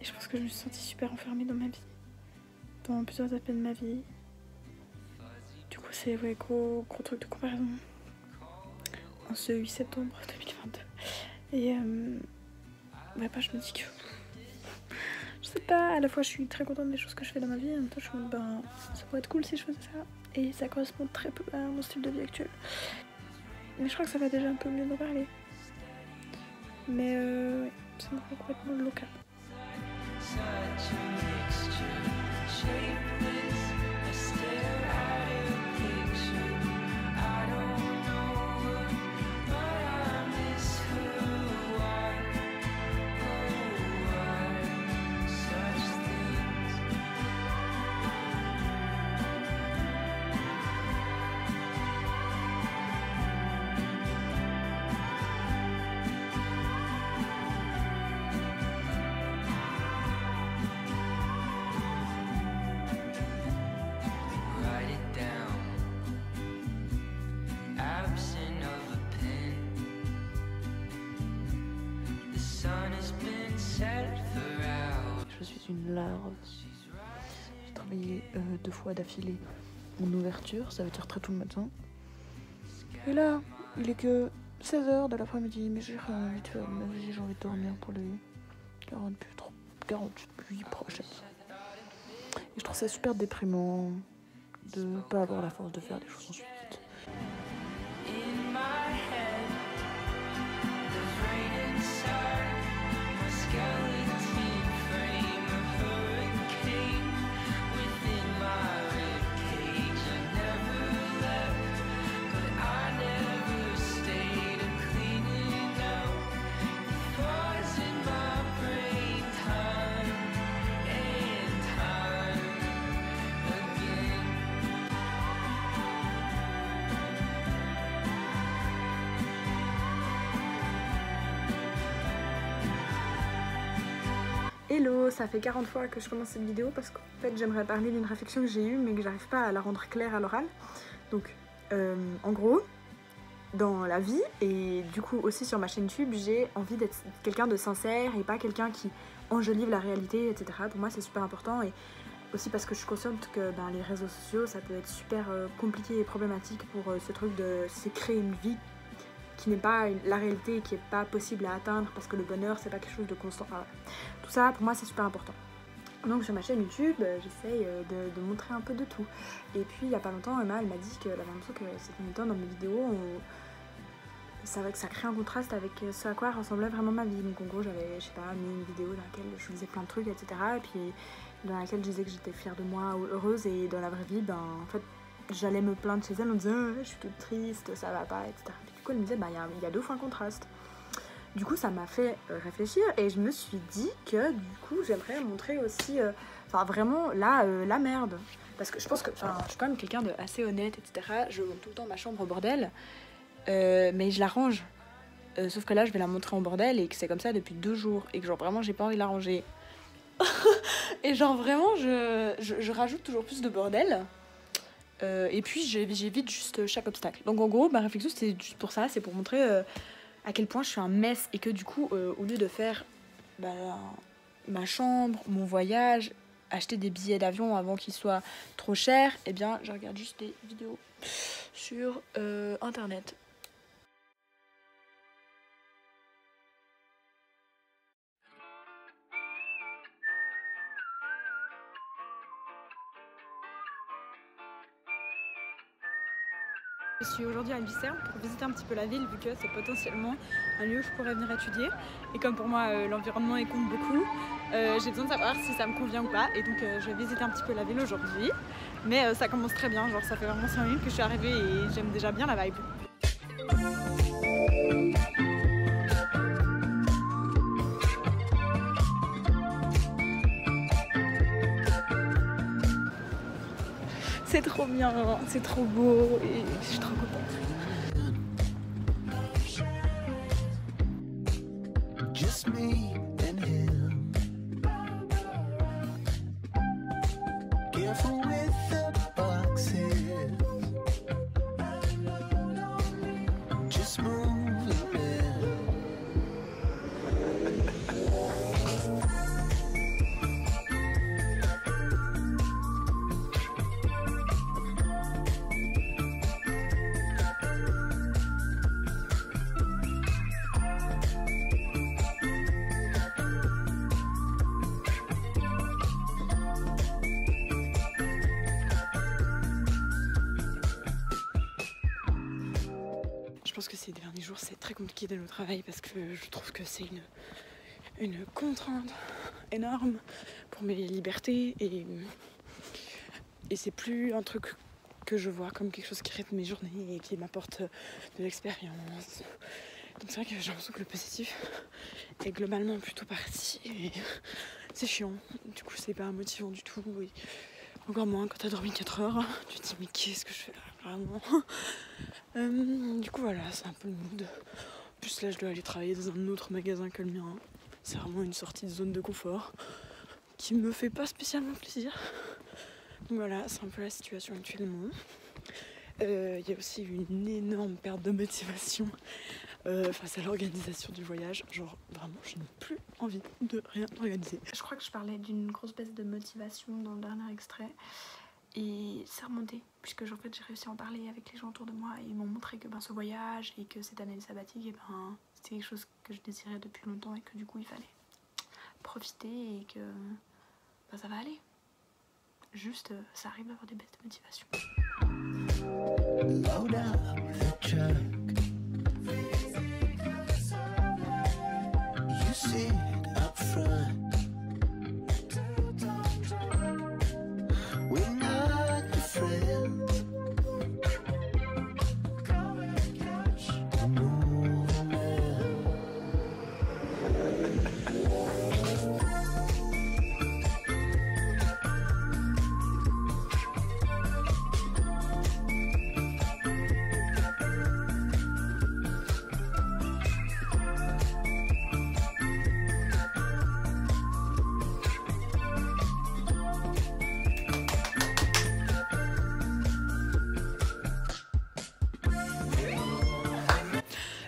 Et je pense que je me suis sentie super enfermée dans ma vie, dans plusieurs aspects de ma vie. Du coup c'est gros truc de comparaison en ce 8 septembre 2022. Et je me dis que je sais pas, à la fois je suis très contente des choses que je fais dans ma vie, en même temps je me dis ça pourrait être cool si je faisais ça, et ça correspond très peu à mon style de vie actuel. Mais je crois que ça va déjà un peu mieux d'en parler. Mais ça me rend complètement local. Je suis une larve. J'ai travaillé 2 fois d'affilée en ouverture, ça veut dire très tôt le matin. Et là, il est que 16h de l'après-midi, mais j'ai rien envie de faire de ma vie, j'ai envie de dormir pour les 48 prochaines. Et je trouve ça super déprimant de pas avoir la force de faire des choses ensuite. Hello, ça fait 40 fois que je commence cette vidéo parce qu'en fait j'aimerais parler d'une réflexion que j'ai eue mais que j'arrive pas à la rendre claire à l'oral. Donc en gros, dans la vie et du coup aussi sur ma chaîne YouTube, j'ai envie d'être quelqu'un de sincère et pas quelqu'un qui enjolive la réalité, etc. Pour moi c'est super important, et aussi parce que je suis consciente que les réseaux sociaux ça peut être super compliqué et problématique pour ce truc de se créer une vie qui n'est pas la réalité et qui n'est pas possible à atteindre, parce que le bonheur c'est pas quelque chose de constant. Enfin, tout ça pour moi c'est super important. Donc sur ma chaîne YouTube j'essaye de montrer un peu de tout. Et puis il y a pas longtemps Emma elle m'a dit qu'elle avait l'impression que ces derniers temps dans mes vidéos c'est vrai que ça crée un contraste avec ce à quoi ressemblait vraiment ma vie. Donc en gros j'avais, je sais pas, mis une vidéo dans laquelle je faisais plein de trucs, etc. Et puis dans laquelle je disais que j'étais fière de moi ou heureuse, et dans la vraie vie en fait j'allais me plaindre chez elle en disant je suis toute triste, ça va pas, etc. Et du coup elle me disait bah il y a 2 fois un contraste. Du coup ça m'a fait réfléchir et je me suis dit que du coup j'aimerais montrer aussi enfin vraiment la merde. Parce que je pense que je suis quand même quelqu'un de assez honnête, etc. Je monte tout le temps ma chambre au bordel, mais je la range. Sauf que là je vais la montrer en bordel et que c'est comme ça depuis 2 jours et que genre vraiment j'ai pas envie de la ranger. Et genre vraiment je rajoute toujours plus de bordel. Et puis j'évite juste chaque obstacle. Donc en gros ma réflexion c'est juste pour ça, c'est pour montrer à quel point je suis un mess et que du coup au lieu de faire ma chambre, mon voyage, acheter des billets d'avion avant qu'ils soient trop chers, eh bien je regarde juste des vidéos sur internet. Je suis aujourd'hui à Lucerne pour visiter un petit peu la ville vu que c'est potentiellement un lieu où je pourrais venir étudier. Et comme pour moi l'environnement il compte beaucoup, j'ai besoin de savoir si ça me convient ou pas. Et donc je vais visiter un petit peu la ville aujourd'hui. Mais ça commence très bien, genre ça fait vraiment 5 minutes que je suis arrivée et j'aime déjà bien la vibe. C'est trop bien, c'est trop beau et je suis trop contente. Just me and him. Careful with the boxes. Just moving in. Je pense que ces derniers jours c'est très compliqué d'aller au travail parce que je trouve que c'est une contrainte énorme pour mes libertés et c'est plus un truc que je vois comme quelque chose qui rythme mes journées et qui m'apporte de l'expérience. Donc c'est vrai que j'ai l'impression que le positif est globalement plutôt parti et c'est chiant, du coup c'est pas motivant du tout et encore moins quand t'as dormi 4 heures, tu te dis mais qu'est-ce que je fais là vraiment. Du coup voilà, c'est un peu le mood. En plus là je dois aller travailler dans un autre magasin que le mien. C'est vraiment une sortie de zone de confort qui me fait pas spécialement plaisir. Donc voilà, c'est un peu la situation actuellement. Il y a aussi une énorme perte de motivation face à l'organisation du voyage. Genre vraiment je n'ai plus envie de rien organiser. Je crois que je parlais d'une grosse baisse de motivation dans le dernier extrait. Et c'est remonté, puisque en fait, j'ai réussi à en parler avec les gens autour de moi et ils m'ont montré que ce voyage et que cette année de sabbatique, c'était quelque chose que je désirais depuis longtemps et que du coup il fallait profiter et que ça va aller. Juste, ça arrive d'avoir des baisses de motivation. Load up the truck. You sit up front. We're not your friends. Come and catch the movement.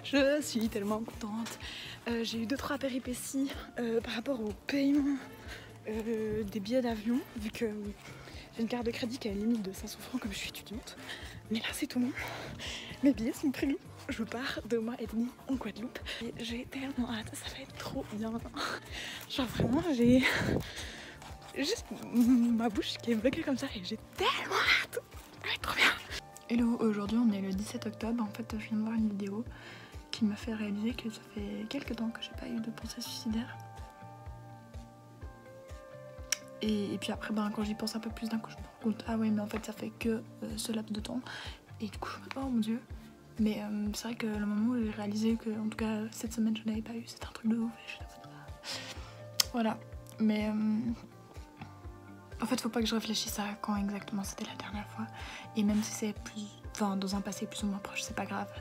Je suis tellement contente. J'ai eu 2-3 péripéties par rapport au paiement des billets d'avion, vu que j'ai une carte de crédit qui a une limite de 500 francs comme je suis étudiante. Mais là c'est tout bon. Mes billets sont pris. Je pars 2 mois et demi en Guadeloupe. Et j'ai tellement hâte, ça va être trop bien. Genre vraiment j'ai juste ma bouche qui est bloquée comme ça et j'ai tellement hâte. Ça va être trop bien. Hello, aujourd'hui on est le 17 octobre. En fait je viens de voir une vidéo qui m'a fait réaliser que ça fait quelques temps que j'ai pas eu de pensée suicidaire. Et puis après, ben, quand j'y pense un peu plus d'un coup, je me rends compte, ah ouais, mais en fait, ça fait que ce laps de temps. Et du coup, oh mon dieu. Mais c'est vrai que le moment où j'ai réalisé que, en tout cas, cette semaine, je n'avais pas eu, c'était un truc de ouf. Voilà. Mais en fait, faut pas que je réfléchisse à quand exactement c'était la dernière fois. Et même si c'est plus, enfin, dans un passé plus ou moins proche, c'est pas grave.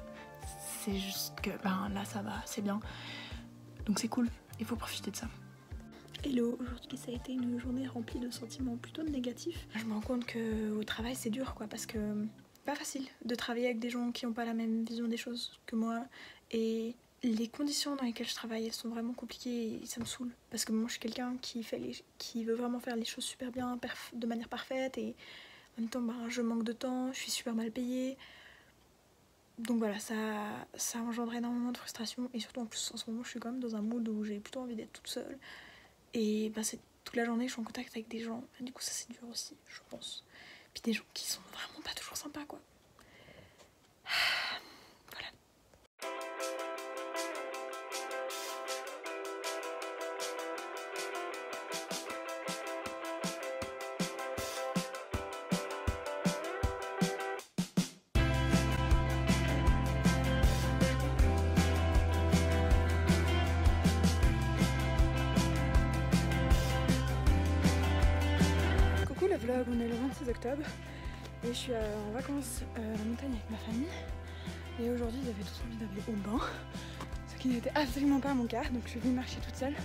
C'est juste que, ben là, ça va, c'est bien. Donc c'est cool, il faut profiter de ça. Hello, aujourd'hui ça a été une journée remplie de sentiments plutôt négatifs. Je me rends compte qu'au travail c'est dur quoi, parce que pas facile de travailler avec des gens qui n'ont pas la même vision des choses que moi. Et les conditions dans lesquelles je travaille, elles sont vraiment compliquées et ça me saoule. Parce que moi je suis quelqu'un qui veut vraiment faire les choses super bien, de manière parfaite. Et en même temps bah, je manque de temps, je suis super mal payée. Donc voilà, ça engendre énormément de frustration. Et surtout en plus en ce moment je suis quand même dans un mood où j'ai plutôt envie d'être toute seule. Et bah, c'est toute la journée je suis en contact avec des gens. Et du coup ça c'est dur aussi, je pense. Puis des gens qui sont vraiment pas toujours sympas quoi. Voilà. Vlog, on est le 26 octobre et je suis en vacances à la montagne avec ma famille et aujourd'hui j'avais tous envie d'aller au bain, ce qui n'était absolument pas mon cas, donc je suis venue marcher toute seule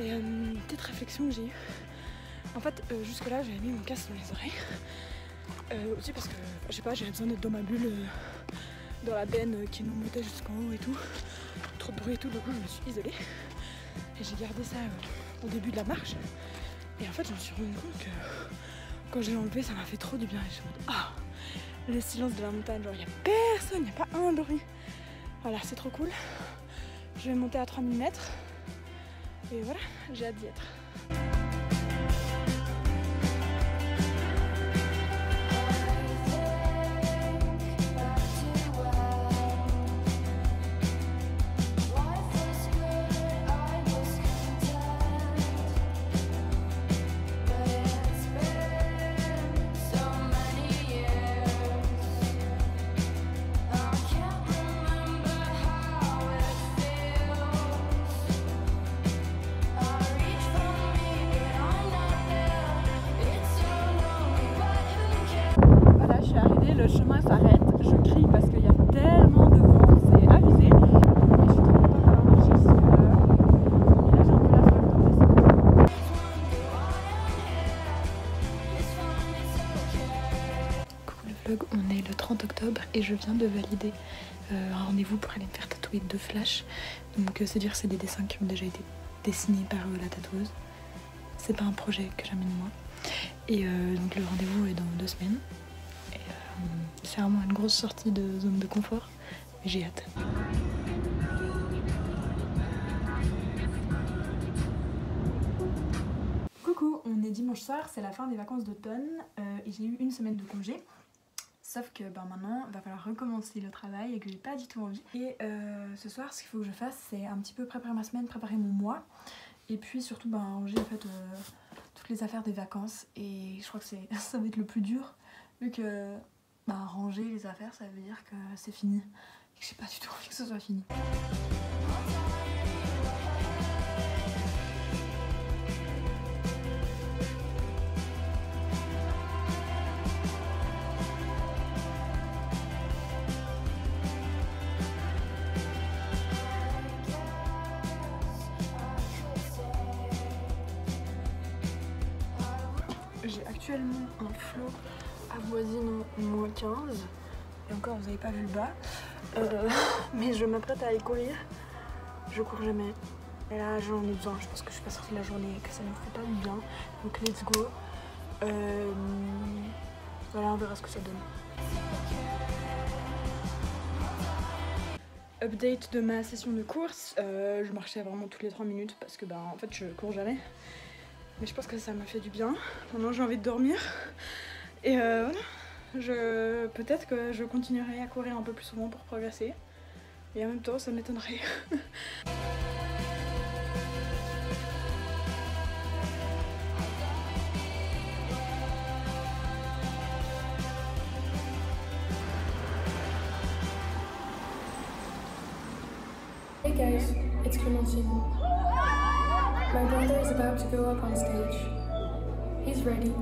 et une petite réflexion que j'ai eue. En fait jusque là j'avais mis mon casque dans les oreilles aussi parce que je sais pas, j'avais besoin d'être dans ma bulle dans la benne qui nous montait jusqu'en haut et tout, trop de bruit et tout, du coup je me suis isolée et j'ai gardé ça au début de la marche. Et en fait, je me suis rendu compte que quand j'ai enlevé, ça m'a fait trop du bien. Et je me suis dit, ah, le silence de la montagne, genre il n'y a personne, il n'y a pas un bruit. Voilà, c'est trop cool. Je vais monter à 3000 mètres. Et voilà, j'ai hâte d'y être. Le chemin s'arrête, je crie parce qu'il y a tellement de vent, c'est avisé. Et je suis trop contente d'avoir marché jusque-là. Et là j'ai un peu la flemme de Coucou le vlog, on est le 30 octobre et je viens de valider un rendez-vous pour aller me faire tatouer 2 flashs. Donc c'est dire c'est des dessins qui ont déjà été dessinés par la tatoueuse. C'est pas un projet que j'ai mis de moi. Et donc le rendez-vous est dans 2 semaines. C'est vraiment une grosse sortie de zone de confort, mais j'ai hâte. Coucou, on est dimanche soir, c'est la fin des vacances d'automne et j'ai eu une semaine de congé. Sauf que ben, maintenant, il va falloir recommencer le travail et que j'ai pas du tout envie. Et ce soir, ce qu'il faut que je fasse, c'est un petit peu préparer ma semaine, préparer mon mois. Et puis surtout ben, ranger en fait, toutes les affaires des vacances. Et je crois que ça va être le plus dur, vu que bah, ranger les affaires, ça veut dire que c'est fini. Et que j'ai pas du tout envie que ce soit fini. J'ai actuellement un flot avoisine moins 15 et encore vous n'avez pas vu le bas mais je m'apprête à aller courir. Je cours jamais et là j'en ai besoin, je pense que je suis pas sortie de la journée et que ça me fait pas du bien, donc let's go. Voilà, on verra ce que ça donne. Update de ma session de course, je marchais vraiment toutes les 3 minutes parce que bah en fait je cours jamais, mais je pense que ça m'a fait du bien. Maintenant j'ai envie de dormir. Et voilà, peut-être que je continuerai à courir un peu plus souvent pour progresser. Et en même temps, ça m'étonnerait. Hey guys, it's Clementine. My brother is about to go up on stage. He's ready.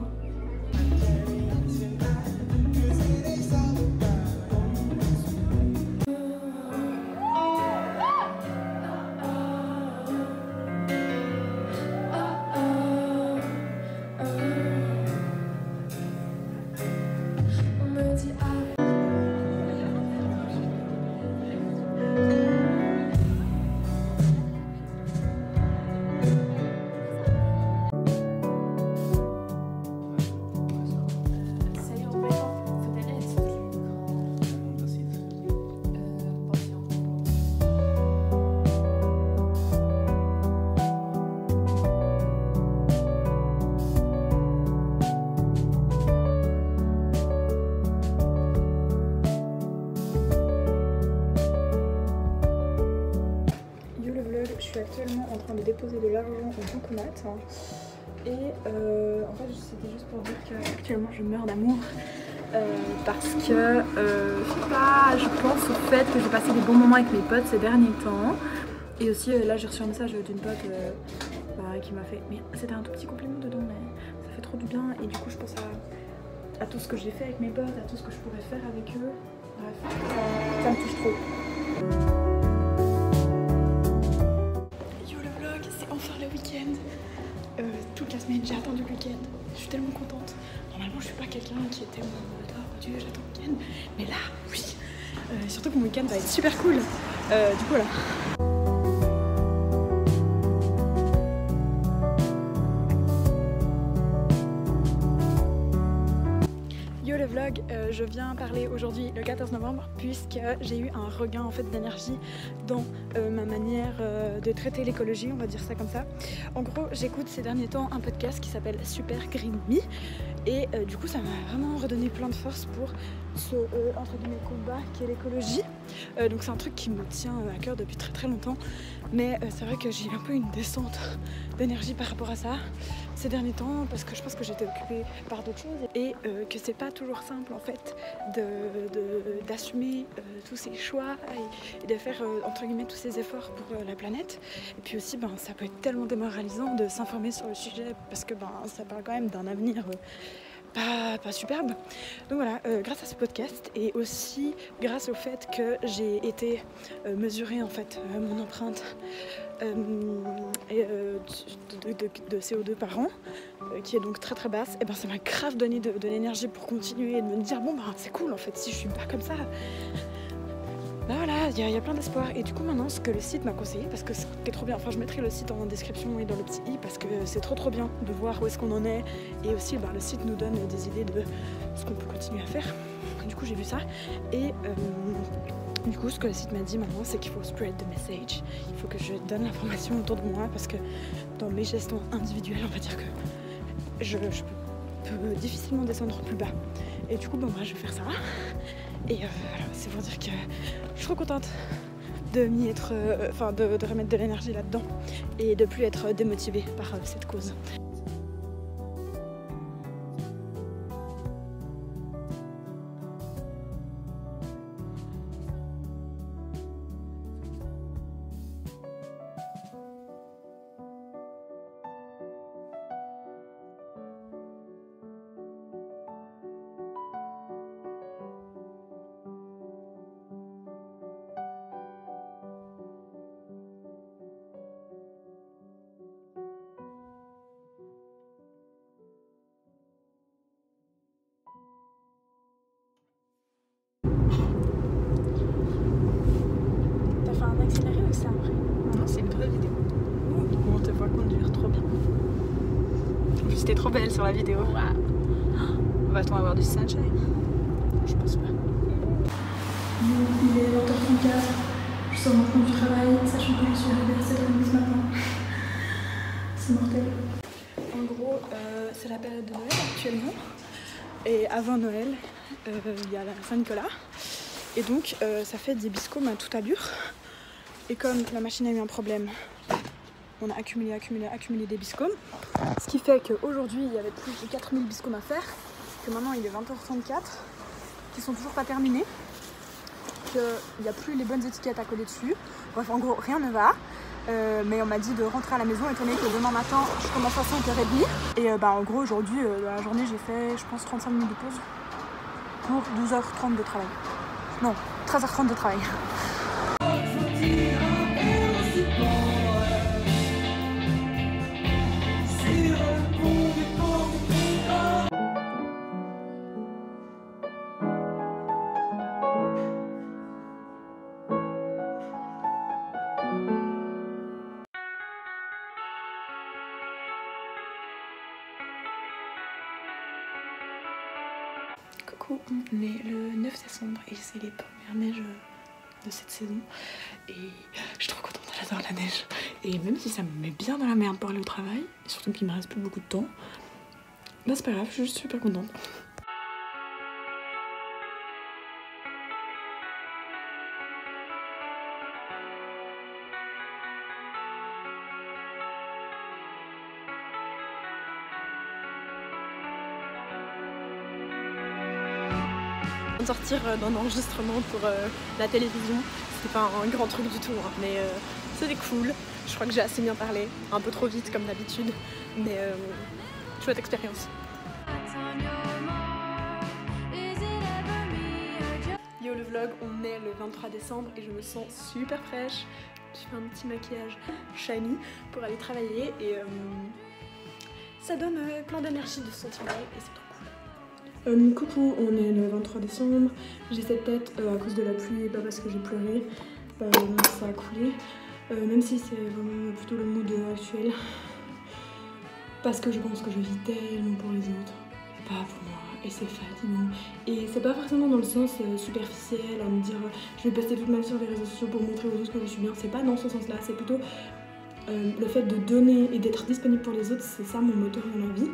Je suis actuellement en train de déposer de l'argent au bancomat et en fait c'était juste pour dire qu'actuellement je meurs d'amour parce que je sais pas, je pense au fait que j'ai passé des bons moments avec mes potes ces derniers temps et aussi là j'ai reçu un message d'une pote qui m'a fait, mais c'était un tout petit compliment dedans mais ça fait trop du bien et du coup je pense à tout ce que j'ai fait avec mes potes, à tout ce que je pourrais faire avec eux, bref ça me touche trop. Enfin le week-end, toute la semaine j'ai attendu le week-end, je suis tellement contente. Normalement je suis pas quelqu'un qui est tellement oh mon Dieu j'attends le week-end, mais là oui, surtout que mon week-end va être super cool, du coup voilà. Le vlog, je viens parler aujourd'hui le 14 novembre puisque j'ai eu un regain en fait d'énergie dans ma manière de traiter l'écologie, on va dire ça comme ça. En gros j'écoute ces derniers temps un podcast qui s'appelle Super Green Me et du coup ça m'a vraiment redonné plein de force pour ce entre guillemets combat qui est l'écologie. Donc c'est un truc qui me tient à cœur depuis très longtemps mais c'est vrai que j'ai un peu une descente d'énergie par rapport à ça ces derniers temps parce que je pense que j'étais occupée par d'autres choses et que c'est pas toujours simple en fait d'assumer tous ces choix et de faire entre guillemets tous ces efforts pour la planète et puis aussi ça peut être tellement démoralisant de s'informer sur le sujet parce que ça parle quand même d'un avenir pas superbe. Donc voilà, grâce à ce podcast et aussi grâce au fait que j'ai été mesurer en fait mon empreinte de CO2 par an qui est donc très basse, et ça m'a grave donné de l'énergie pour continuer et de me dire bon c'est cool en fait si je suis pas comme ça. Voilà, il y a plein d'espoir et du coup maintenant ce que le site m'a conseillé parce que c'était trop bien, enfin je mettrai le site en description et dans le petit i parce que c'est trop bien de voir où est-ce qu'on en est et aussi le site nous donne des idées de ce qu'on peut continuer à faire. Du coup j'ai vu ça et du coup ce que le site m'a dit maintenant c'est qu'il faut spread the message, il faut que je donne l'information autour de moi parce que dans mes gestions individuelles on va dire que je peux difficilement descendre plus bas et du coup moi je vais faire ça. Et voilà, c'est pour dire que je suis trop contente de m'y être, de remettre de l'énergie là-dedans et de plus être démotivée par cette cause. C'est un vrai. Non, c'est une vraie vidéo. Où on te voit conduire trop bien. En plus, t'es trop belle sur la vidéo. Wow. Va-t-on avoir du sunshine? Je pense pas. Il est 20h34. Je sors maintenant du travail, sachant que je suis arrivée à 7h30 ce matin. C'est mortel. En gros, c'est la période de Noël actuellement. Et avant Noël, il y a la Saint-Nicolas. Et donc, ça fait des biscombes à toute allure. Et comme la machine a eu un problème, on a accumulé des biscombes. Ce qui fait qu'aujourd'hui, il y avait plus de 4000 biscombes à faire. Que maintenant, il est 20h34, qui sont toujours pas terminés. qu'il n'y a plus les bonnes étiquettes à coller dessus. Bref, en gros, rien ne va. Mais on m'a dit de rentrer à la maison étant donné que demain matin je commence à 5h30. Et en gros, aujourd'hui, dans la journée, j'ai fait, je pense, 35 minutes de pause pour 12h30 de travail. Non, 13h30 de travail. Coucou, on est le 9 décembre et c'est les premières neiges de cette saison et je suis trop contente, j'adore la neige. Et même si ça me met bien dans la merde pour aller au travail, et surtout qu'il me reste plus beaucoup de temps, bah c'est pas grave, je suis juste super contente. De sortir d'un enregistrement pour la télévision, c'était pas un grand truc du tout, hein, mais c'était cool. Je crois que j'ai assez bien parlé, un peu trop vite comme d'habitude, mais chouette expérience. Yo le vlog, on est le 23 décembre et je me sens super fraîche. J'ai fait un petit maquillage shiny pour aller travailler et ça donne plein d'énergie de se sentir belle et c'est trop cool. Coucou, on est le 23 décembre, j'ai cette tête à cause de la pluie, pas parce que j'ai pleuré, ça a coulé, même si c'est vraiment plutôt le mood actuel, parce que je pense que je vis tellement pour les autres, et pas pour moi, et c'est fatigant, et c'est pas forcément dans le sens superficiel, à me dire je vais poster toute ma vie sur les réseaux sociaux pour montrer aux autres que je suis bien, c'est pas dans ce sens-là, c'est plutôt le fait de donner et d'être disponible pour les autres, c'est ça mon moteur dans la vie.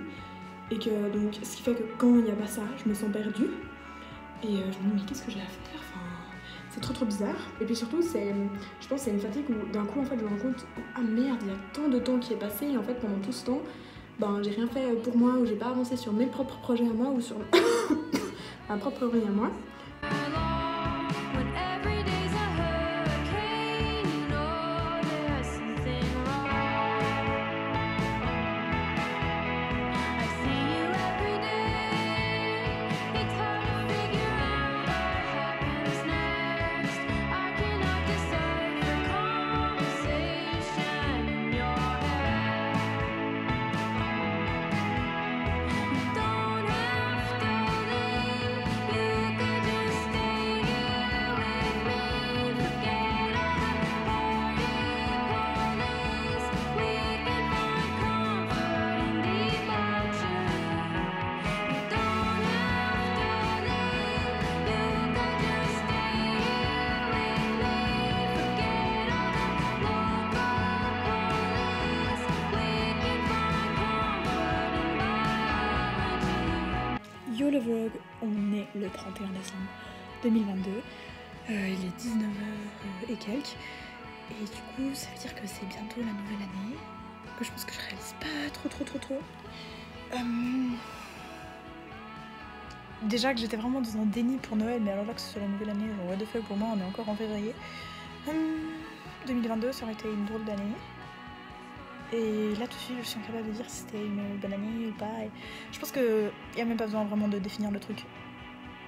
Et que donc ce qui fait que quand il n'y a pas ça, je me sens perdue. Et je me dis mais qu'est-ce que j'ai à faire, enfin, c'est trop bizarre. Et puis surtout je pense que c'est une fatigue où d'un coup en fait je me rends compte ah merde il y a tant de temps qui est passé et en fait pendant tout ce temps j'ai rien fait pour moi ou j'ai pas avancé sur mes propres projets à moi ou sur ma propre vie à moi. Yo le vlog, on est le 31 décembre 2022, il est 19h et quelques, et du coup ça veut dire que c'est bientôt la nouvelle année, que je pense que je réalise pas trop. Déjà que j'étais vraiment dans un déni pour Noël, mais alors là que ce soit la nouvelle année, genre what the fuck, pour moi on est encore en février. 2022 ça aurait été une drôle d'année. Et là tout de suite je suis incapable de dire si c'était une bonne année ou pas. Et je pense qu'il n'y a même pas besoin vraiment de définir le truc.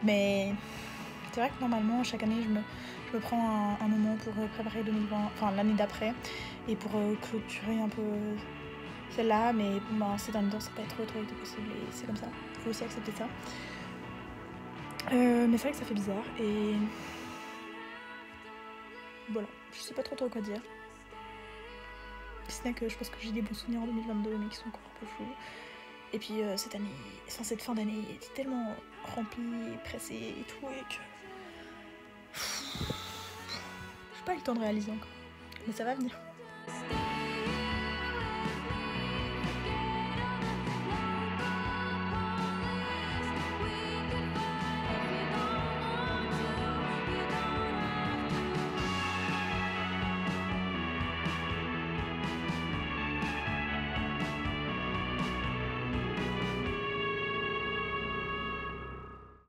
Mais c'est vrai que normalement chaque année je me prends un moment pour préparer 2020, enfin l'année d'après, et pour clôturer un peu celle-là. Mais ces derniers temps ça n'a pas trop été possible et c'est comme ça, il faut aussi accepter ça. Mais c'est vrai que ça fait bizarre et voilà, je sais pas trop quoi dire. Si ce n'est que je pense que j'ai des bons souvenirs en 2022 mais qui sont encore un peu flous. Et puis cette année, cette fin d'année était tellement remplie, pressée et tout et que j'ai pas eu le temps de réaliser encore. Mais ça va venir.